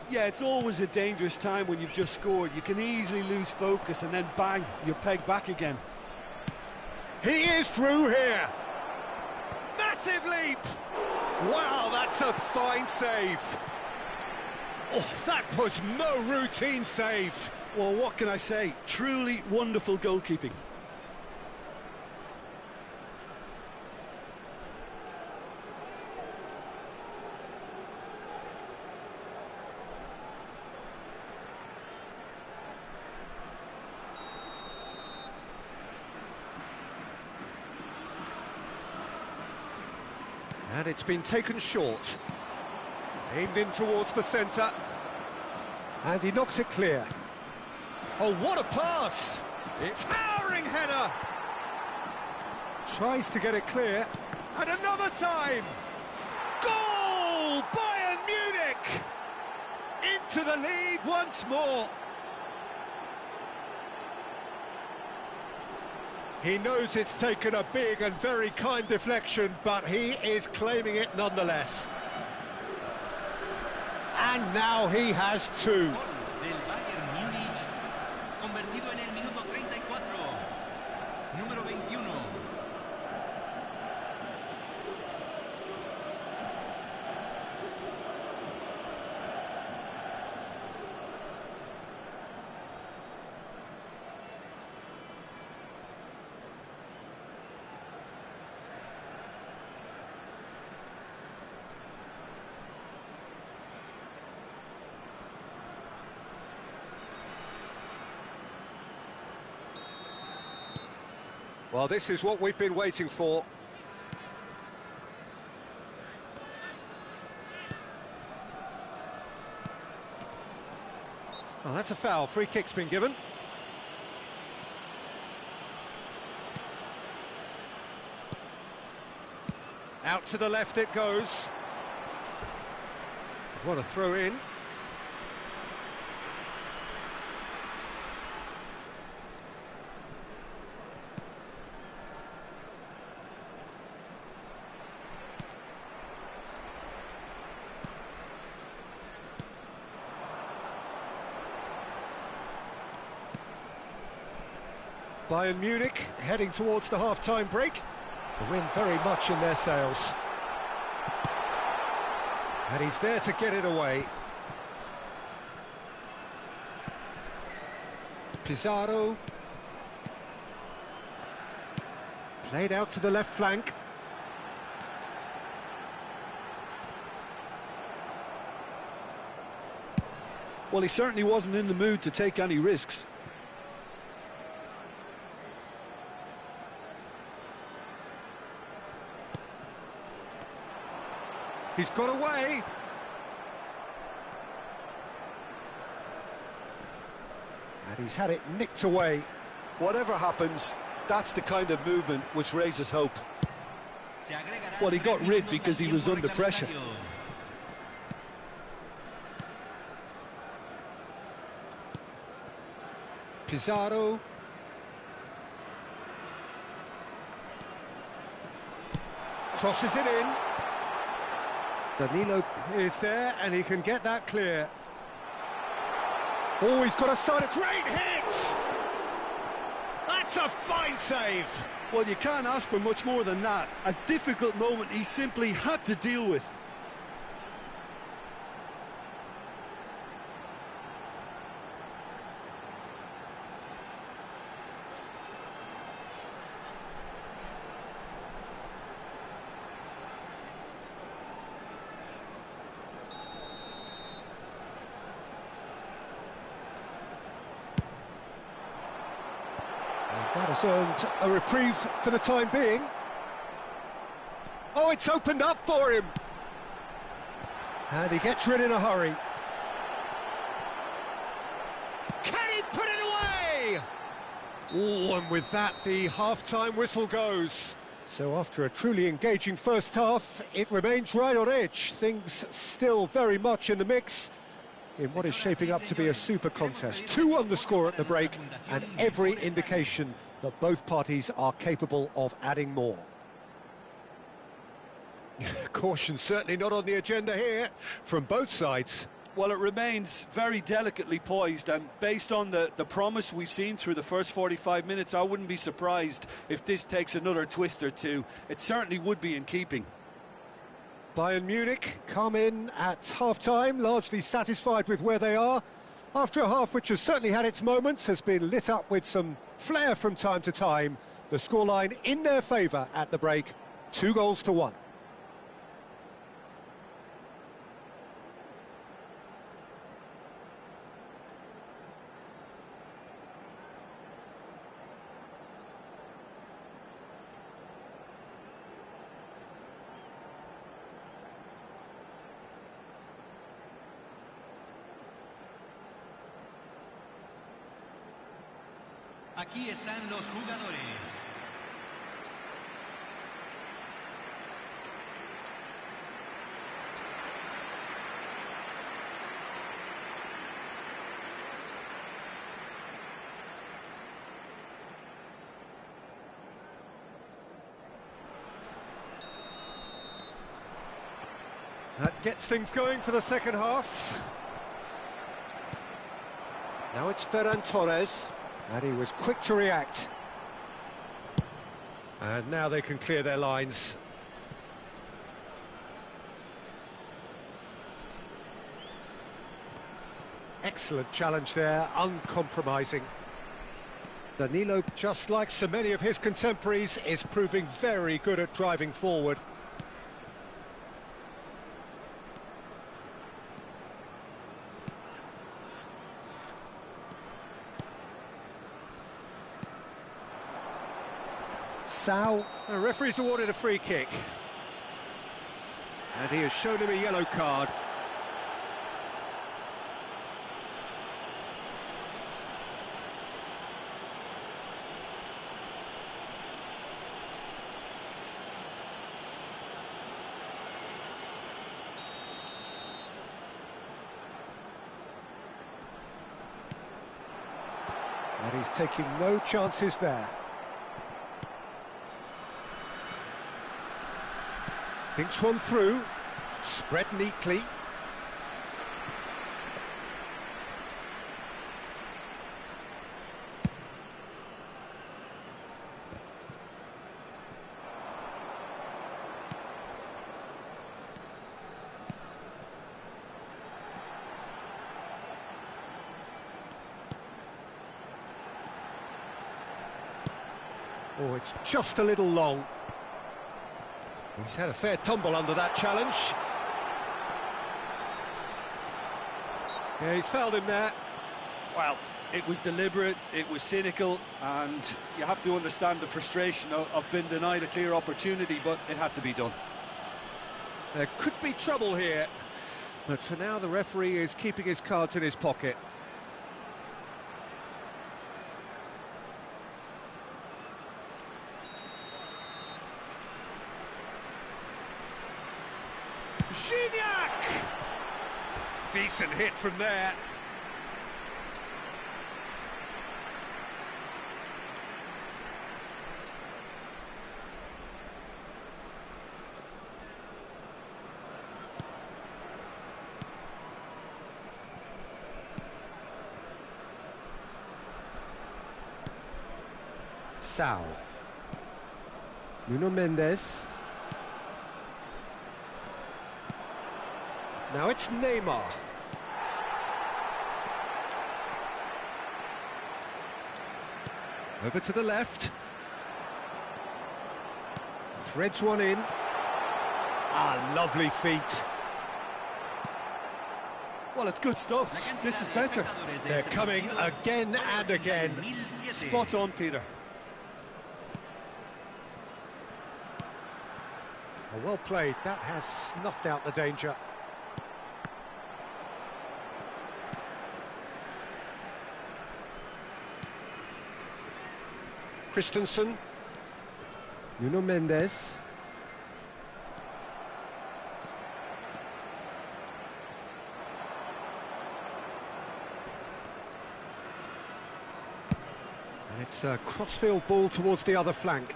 Yeah, it's always a dangerous time when you've just scored. You can easily lose focus and then bang, you're pegged back again. He is through here. Massive leap. Wow, that's a fine save. Oh, that was no routine save. Well, what can I say? Truly wonderful goalkeeping. And it's been taken short. Aimed in towards the centre. And he knocks it clear. Oh, what a pass! It's towering header! Tries to get it clear. And another time! Goal! Bayern Munich! Into the lead once more. He knows it's taken a big and very kind deflection, but he is claiming it nonetheless. And now he has two. Gol del Bayern Múnich, convertido en el minuto 34, número 21. Well, this is what we've been waiting for. Oh, that's a foul. Free kick's been given. Out to the left it goes. What a throw in. Bayern Munich heading towards the half-time break. The wind very much in their sails. And he's there to get it away. Pizarro. Played out to the left flank. Well, he certainly wasn't in the mood to take any risks. He's got away. And he's had it nicked away. Whatever happens, that's the kind of movement which raises hope. Well, he got rid because he was under pressure. Pizarro. Crosses it in. Danilo is there, and he can get that clear. Oh, he's got a side. A great hit! That's a fine save! Well, you can't ask for much more than that. A difficult moment he simply had to deal with. Has earned a reprieve for the time being. Oh, it's opened up for him. And he gets rid in a hurry. Can he put it away? Oh, and with that, the half-time whistle goes. So after a truly engaging first half, it remains right on edge. Things still very much in the mix in what is shaping up to be a super contest. 2-1 the score at the break, and every indication that both parties are capable of adding more. Caution certainly not on the agenda here from both sides. Well, it remains very delicately poised, and based on the promise we've seen through the first 45 minutes, I wouldn't be surprised if this takes another twist or two. It certainly would be in keeping. Bayern Munich come in at half-time, largely satisfied with where they are. After a half which has certainly had its moments, has been lit up with some flair from time to time. The scoreline in their favour at the break, 2-1. Aquí están los jugadores. That gets things going for the second half. Now it's Ferran Torres. And he was quick to react. And now they can clear their lines. Excellent challenge there, uncompromising. Danilo, just like so many of his contemporaries, is proving very good at driving forward. Sao, the referee's awarded a free kick. And he has shown him a yellow card. And he's taking no chances there. Thinks one through, spread neatly. Oh, it's just a little long. He's had a fair tumble under that challenge. Yeah, he's fouled him there. Well, it was deliberate, it was cynical, and you have to understand the frustration of being denied a clear opportunity, but it had to be done. There could be trouble here, but for now the referee is keeping his cards in his pocket. Gignac! Decent hit from there. Sao. Nuno Mendes. Now it's Neymar. Over to the left. Threads one in. Ah, lovely feet. Well, it's good stuff. This is better. They're coming again and again. Spot on, Peter. Oh, well played, that has snuffed out the danger. Christensen. Nuno Mendes. And it's a crossfield ball towards the other flank.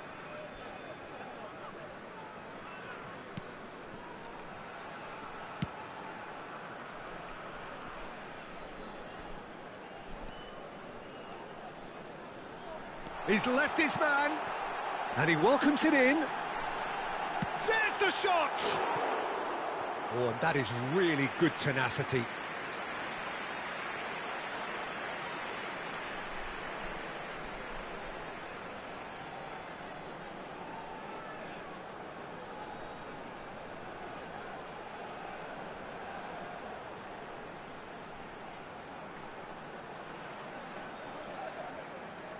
He's left his man, and he welcomes it in. There's the shot! Oh, and that is really good tenacity.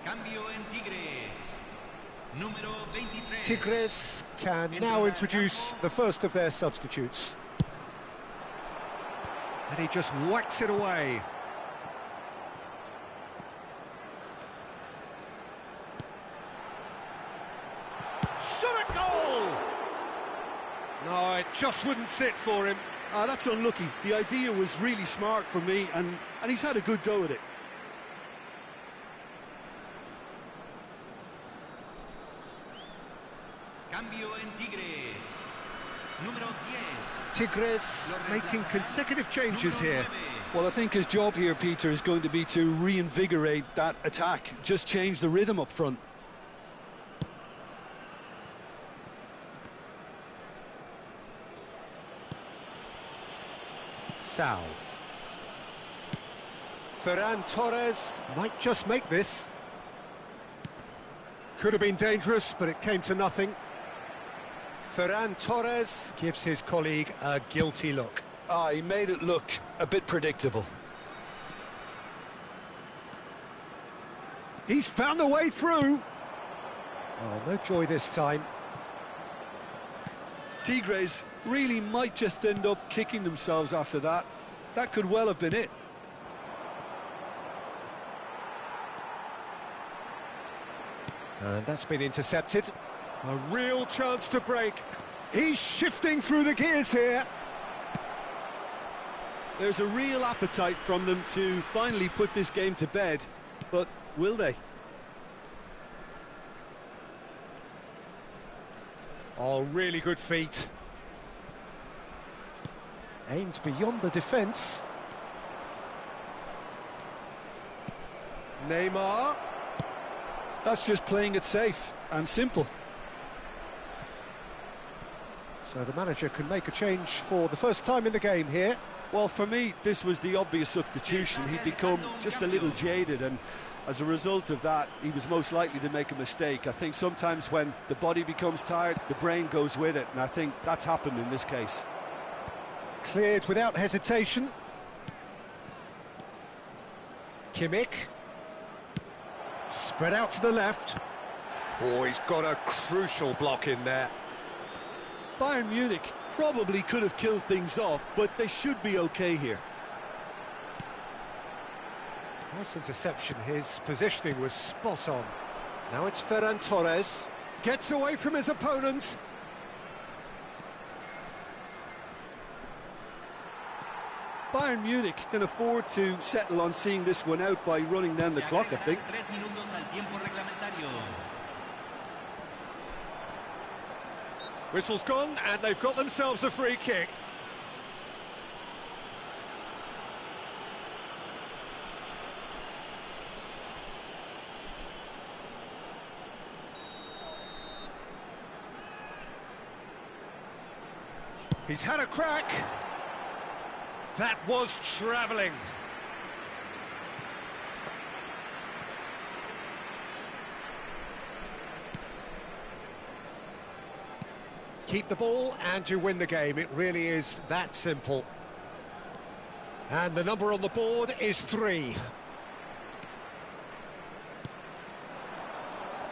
Cambio en Tigres. Número 23. Tigres can now introduce the first of their substitutes. And he just whacks it away. Shot a goal! No, it just wouldn't sit for him. That's unlucky. The idea was really smart for me, and he's had a good go at it. Cambio en Tigres. Número 10. Tigres making consecutive changes here. Well, I think his job here, Peter, is going to be to reinvigorate that attack, just change the rhythm up front. Sal. Ferran Torres might just make this. Could have been dangerous, but it came to nothing. Ferran Torres gives his colleague a guilty look. He made it look a bit predictable. He's found a way through. Oh, no joy this time. Tigres really might just end up kicking themselves after that. That could well have been it. And that's been intercepted. A real chance to break. He's shifting through the gears here. There's a real appetite from them to finally put this game to bed, but will they? Oh, really good feet. Aimed beyond the defence. Neymar. That's just playing it safe and simple. So the manager can make a change for the first time in the game here. Well, for me, this was the obvious substitution. He'd become just a little jaded, and as a result of that, he was most likely to make a mistake. I think sometimes when the body becomes tired, the brain goes with it, and I think that's happened in this case. Cleared without hesitation. Kimmich. Spread out to the left. Oh, he's got a crucial block in there. Bayern Munich probably could have killed things off, but they should be okay here. Nice interception. His positioning was spot on. Now it's Ferran Torres. Gets away from his opponents. Bayern Munich can afford to settle on seeing this one out by running down the clock, I think. Whistle's gone, and they've got themselves a free kick. He's had a crack. That was travelling. Keep the ball and you win the game. It really is that simple. And the number on the board is 3.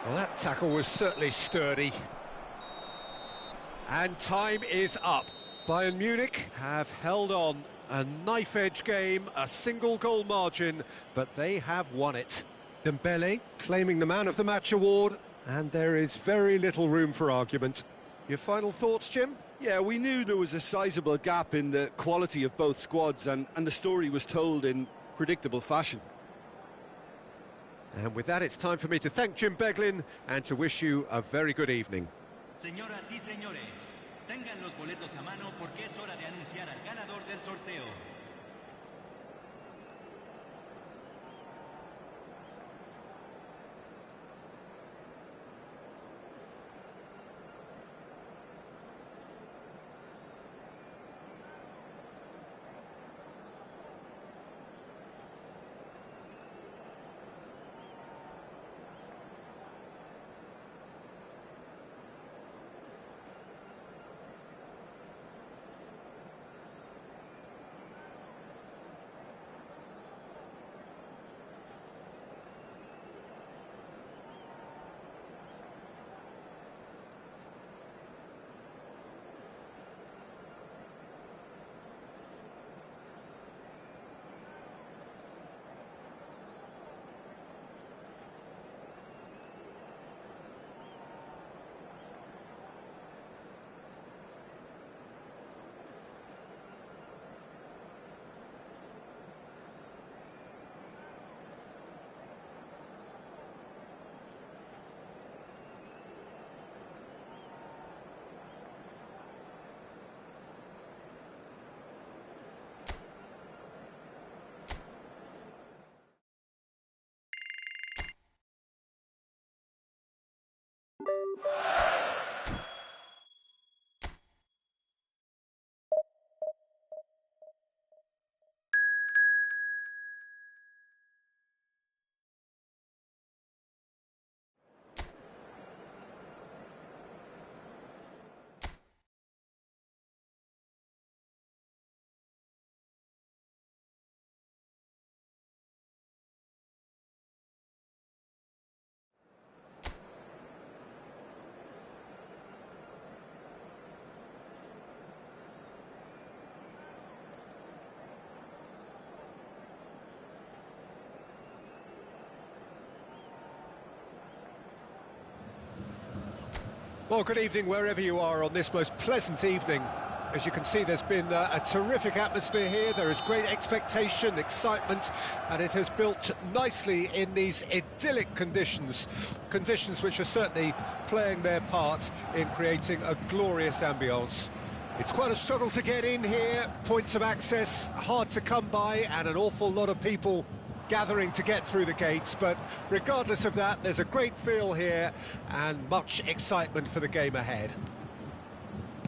Well, that tackle was certainly sturdy. And time is up. Bayern Munich have held on. A knife-edge game, a single-goal margin, but they have won it. Dembele claiming the Man of the Match award, and there is very little room for argument. Your final thoughts, Jim? Yeah, we knew there was a sizable gap in the quality of both squads, and the story was told in predictable fashion. And with that, it's time for me to thank Jim Beglin and to wish you a very good evening. Señoras y señores, tengan los boletos a mano porque es hora de anunciar al ganador del sorteo. Well, good evening wherever you are on this most pleasant evening. As you can see, there's been a terrific atmosphere here. There is great expectation, excitement, and it has built nicely in these idyllic conditions. Conditions which are certainly playing their part in creating a glorious ambience. It's quite a struggle to get in here, points of access hard to come by, and an awful lot of people gathering to get through the gates, but regardless of that, there's a great feel here and much excitement for the game ahead.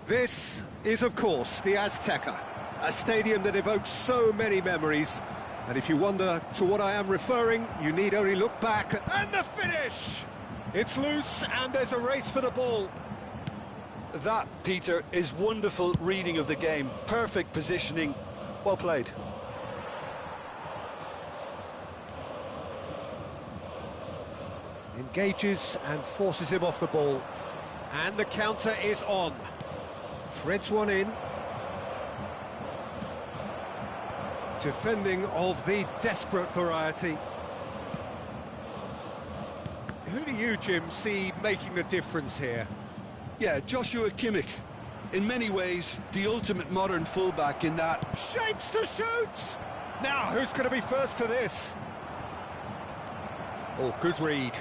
This is, of course, the Azteca, a stadium that evokes so many memories, and if you wonder to what I am referring, you need only look back, and the finish! It's loose, and there's a race for the ball. That, Peter, is wonderful reading of the game. Perfect positioning. Well played. Engages and forces him off the ball. And the counter is on. Threads one in. Defending of the desperate variety. Who do you, Jim, see making the difference here? Yeah, Joshua Kimmich. In many ways, the ultimate modern fullback in that... Shapes to shoot! Now, who's going to be first to this? Oh, good read.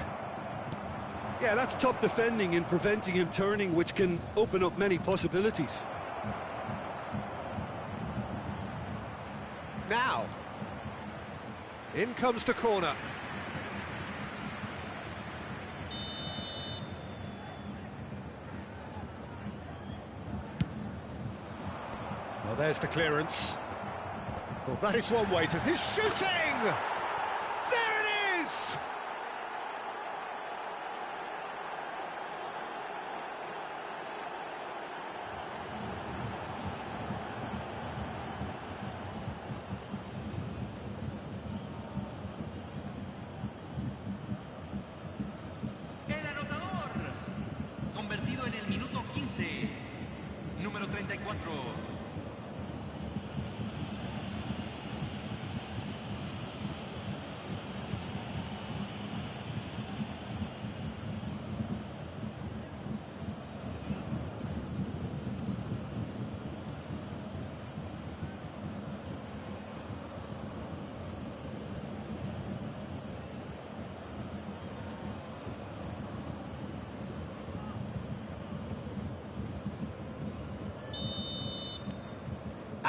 Yeah, that's top defending and preventing him turning, which can open up many possibilities. Now, in comes the corner. Well, there's the clearance. Well, that is one way to... He's shooting! There it is! El anotador, convertido en el minuto 15, 34.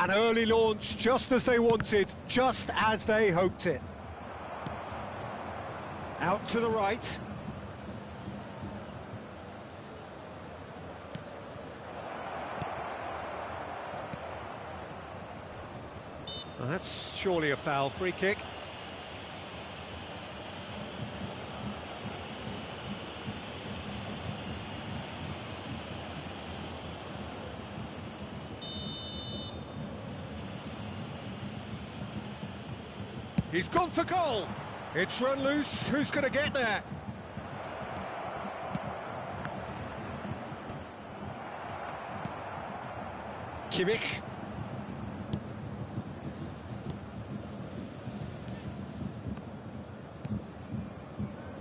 An early launch, just as they wanted, just as they hoped it. Out to the right. Well, that's surely a foul. Free kick. He's gone for goal. It's run loose. Who's going to get there? Kimmich.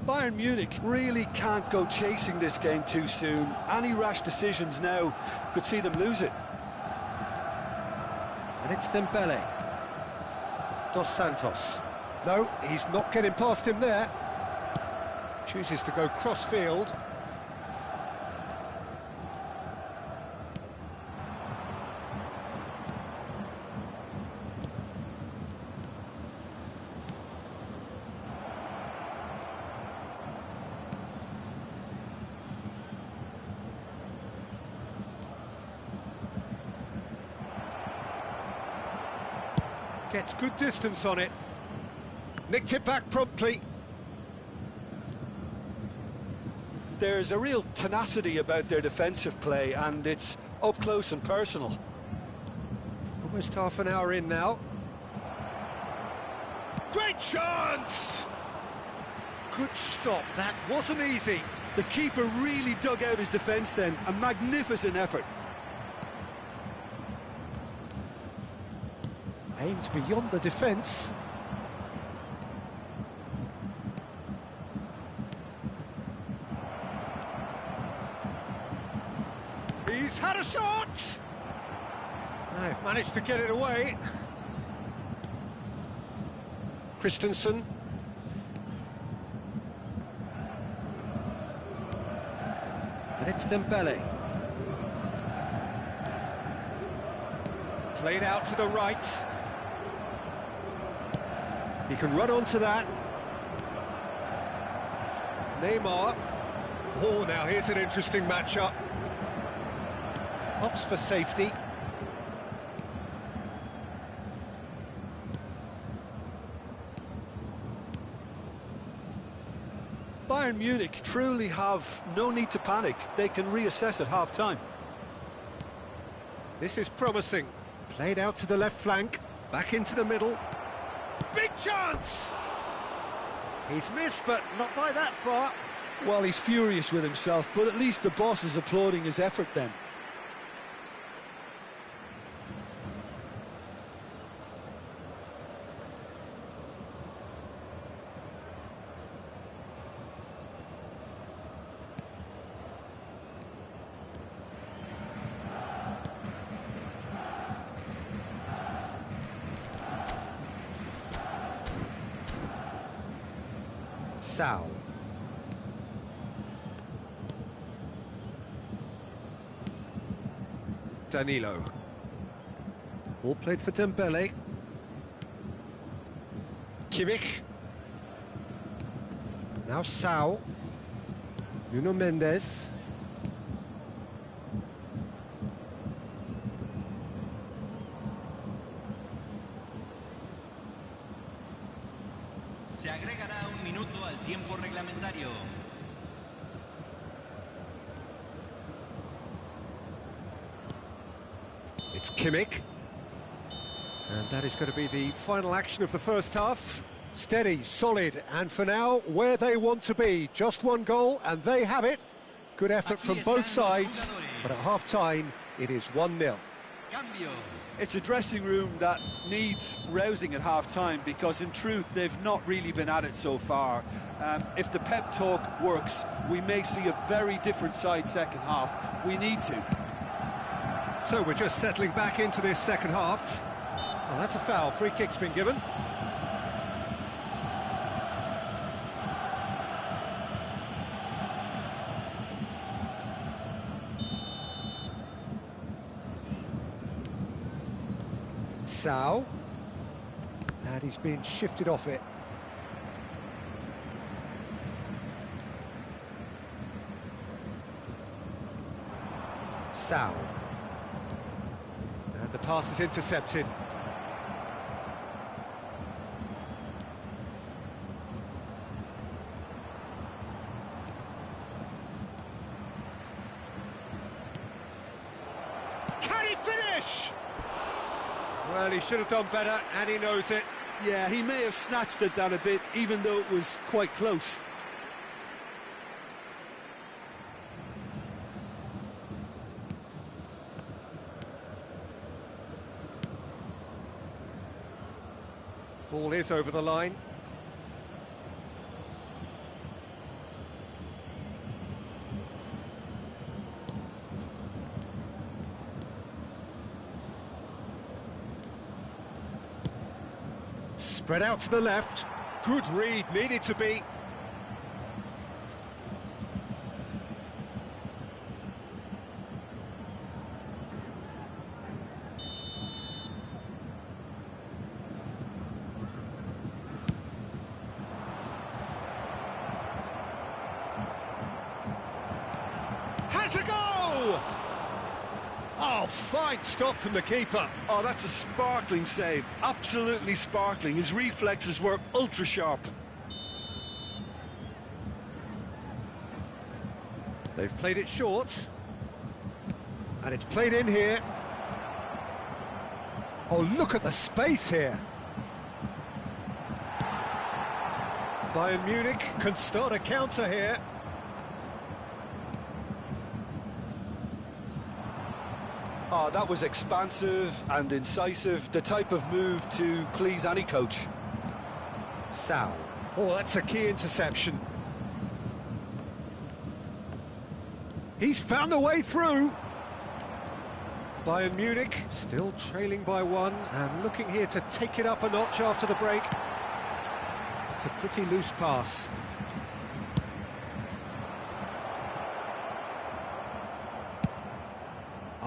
Bayern Munich really can't go chasing this game too soon. Any rash decisions now could see them lose it. And it's Dembele. Dos Santos. No, he's not getting past him there. Chooses to go cross-field. Gets good distance on it. Nicked it back promptly. There's a real tenacity about their defensive play, and it's up close and personal. Almost half an hour in now. Great chance! Good stop, that wasn't easy. The keeper really dug out his defence then, a magnificent effort. Aimed beyond the defence. He's had a shot! They've managed to get it away. Christensen. And it's Dembele. Played out to the right. He can run onto that. Neymar. Oh, now here's an interesting matchup. Opts for safety. Bayern Munich truly have no need to panic. They can reassess at half-time. This is promising. Played out to the left flank. Back into the middle. Big chance! He's missed, but not by that far. Well, he's furious with himself, but at least the boss is applauding his effort then. Sal. Danilo. Ball played for Dembele. Kimmich. Now Sal. Nuno Mendes. Se agregará un minuto al tiempo reglamentario. It's Kimmich. And that is going to be the final action of the first half. Steady, solid, and for now, where they want to be. Just one goal, and they have it. Good effort from both sides, but at half-time, It is 1-0. Cambio. It's a dressing room that needs rousing at half-time, because in truth they've not really been at it so far. If the pep talk works, we may see a very different side second half. We need to. So we're just settling back into this second half. Well, that's a foul. Free kick's been given. Sao. And he's been shifted off it. Sao. And the pass is intercepted. Can he finish? Well, he should have done better, and he knows it. Yeah, he may have snatched at that a bit, even though it was quite close. Ball is over the line. Spread out to the left. Good read, needed to be. Has a go! Oh, fine stop from the keeper. Oh, that's a sparkling save. Absolutely sparkling. His reflexes were ultra sharp. They've played it short. And it's played in here. Oh, look at the space here. Bayern Munich can start a counter here. Oh, that was expansive and incisive, the type of move to please any coach. Sao. Oh, that's a key interception. He's found a way through. Bayern Munich still trailing by one and looking here to take it up a notch after the break. It's a pretty loose pass.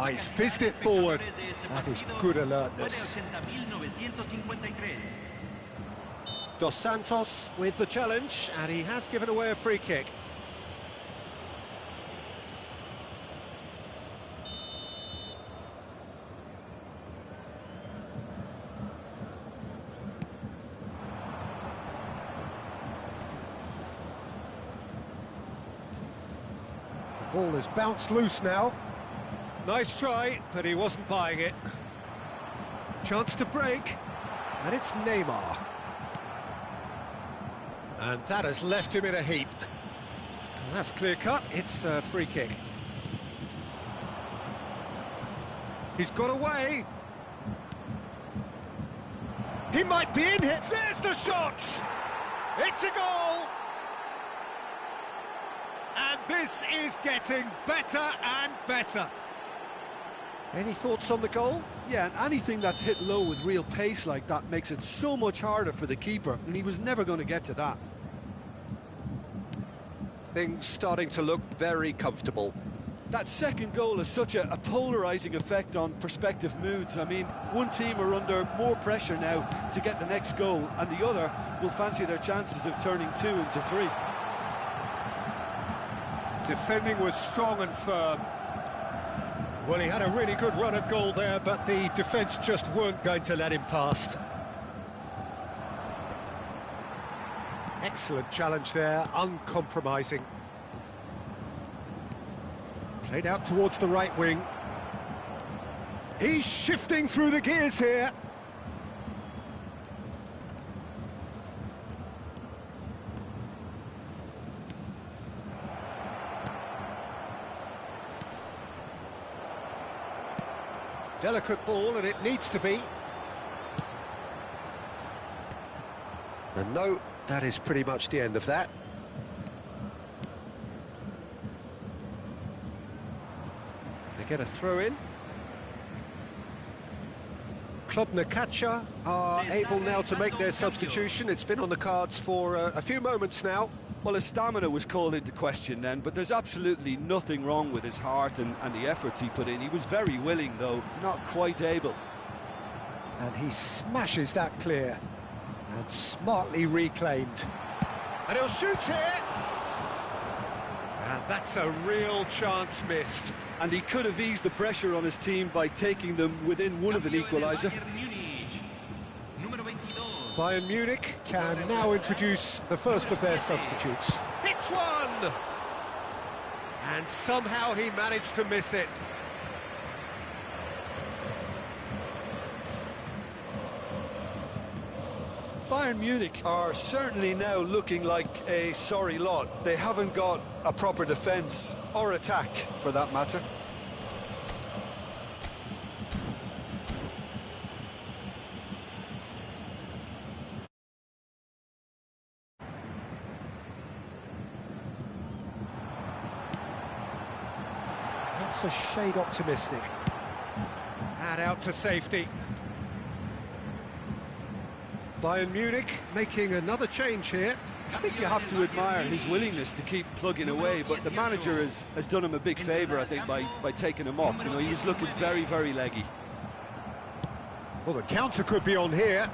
Oh, he's fizzed it forward. That is good alertness. Dos Santos with the challenge, and he has given away a free kick. The ball has bounced loose now. Nice try, but he wasn't buying it. Chance to break, and it's Neymar. And that has left him in a heap. And that's clear-cut, it's a free kick. He's got away. He might be in here. There's the shot! It's a goal! And this is getting better and better. Any thoughts on the goal? Yeah, and anything that's hit low with real pace like that makes it so much harder for the keeper, and he was never going to get to that. Things starting to look very comfortable. That second goal has such a polarising effect on prospective moods. I mean, one team are under more pressure now to get the next goal, and the other will fancy their chances of turning 2 into 3. Defending was strong and firm. Well, he had a really good run at goal there, but the defence just weren't going to let him past. Excellent challenge there, uncompromising. Played out towards the right wing. He's shifting through the gears here. Delicate ball, and it needs to be. And no, that is pretty much the end of that. They get a throw in. Club Nakacha are able now to make their substitution. It's been on the cards for a few moments now. Well, his stamina was called into question then, but there's absolutely nothing wrong with his heart and the efforts he put in. He was very willing, though, not quite able. And he smashes that clear. And smartly reclaimed. And he'll shoot here! And that's a real chance missed. And he could have eased the pressure on his team by taking them within one of an equaliser. Bayern Munich can now introduce the first of their substitutes. Hits one! And somehow he managed to miss it. Bayern Munich are certainly now looking like a sorry lot. They haven't got a proper defence or attack, for that matter. That's a shade optimistic. And out to safety. Bayern Munich making another change here. I think you have to admire his willingness to keep plugging away, but the manager has done him a big favour, I think, by taking him off. You know, he was looking very, very leggy. Well, the counter could be on here.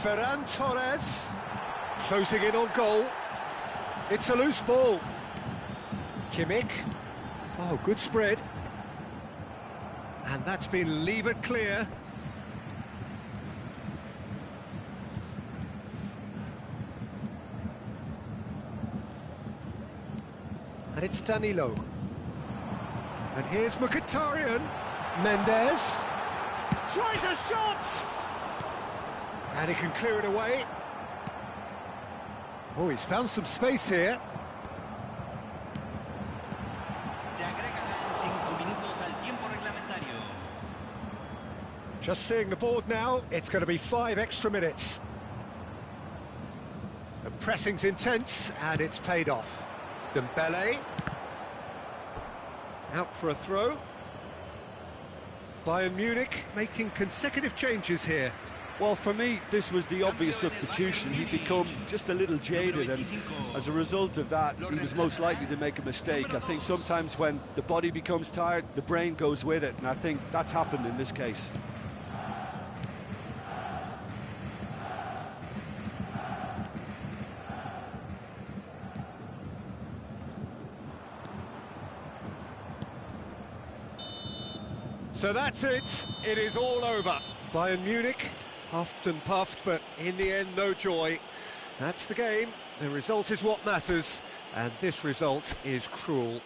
Ferran Torres closing in on goal. It's a loose ball. Kimmich. Oh, good spread. And that's been levered clear. And it's Danilo. And here's Mkhitaryan. Mendes. Tries a shot! And he can clear it away. Oh, he's found some space here. Just seeing the board now, it's going to be 5 extra minutes. The pressing's intense, and it's paid off. Dembele. Out for a throw. Bayern Munich making consecutive changes here. Well, for me, this was the obvious substitution. He'd become just a little jaded, and as a result of that, he was most likely to make a mistake. I think sometimes when the body becomes tired, the brain goes with it, and I think that's happened in this case. So that's it. It is all over. Bayern Munich huffed and puffed, but in the end, no joy. That's the game. The result is what matters, and this result is cruel.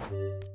you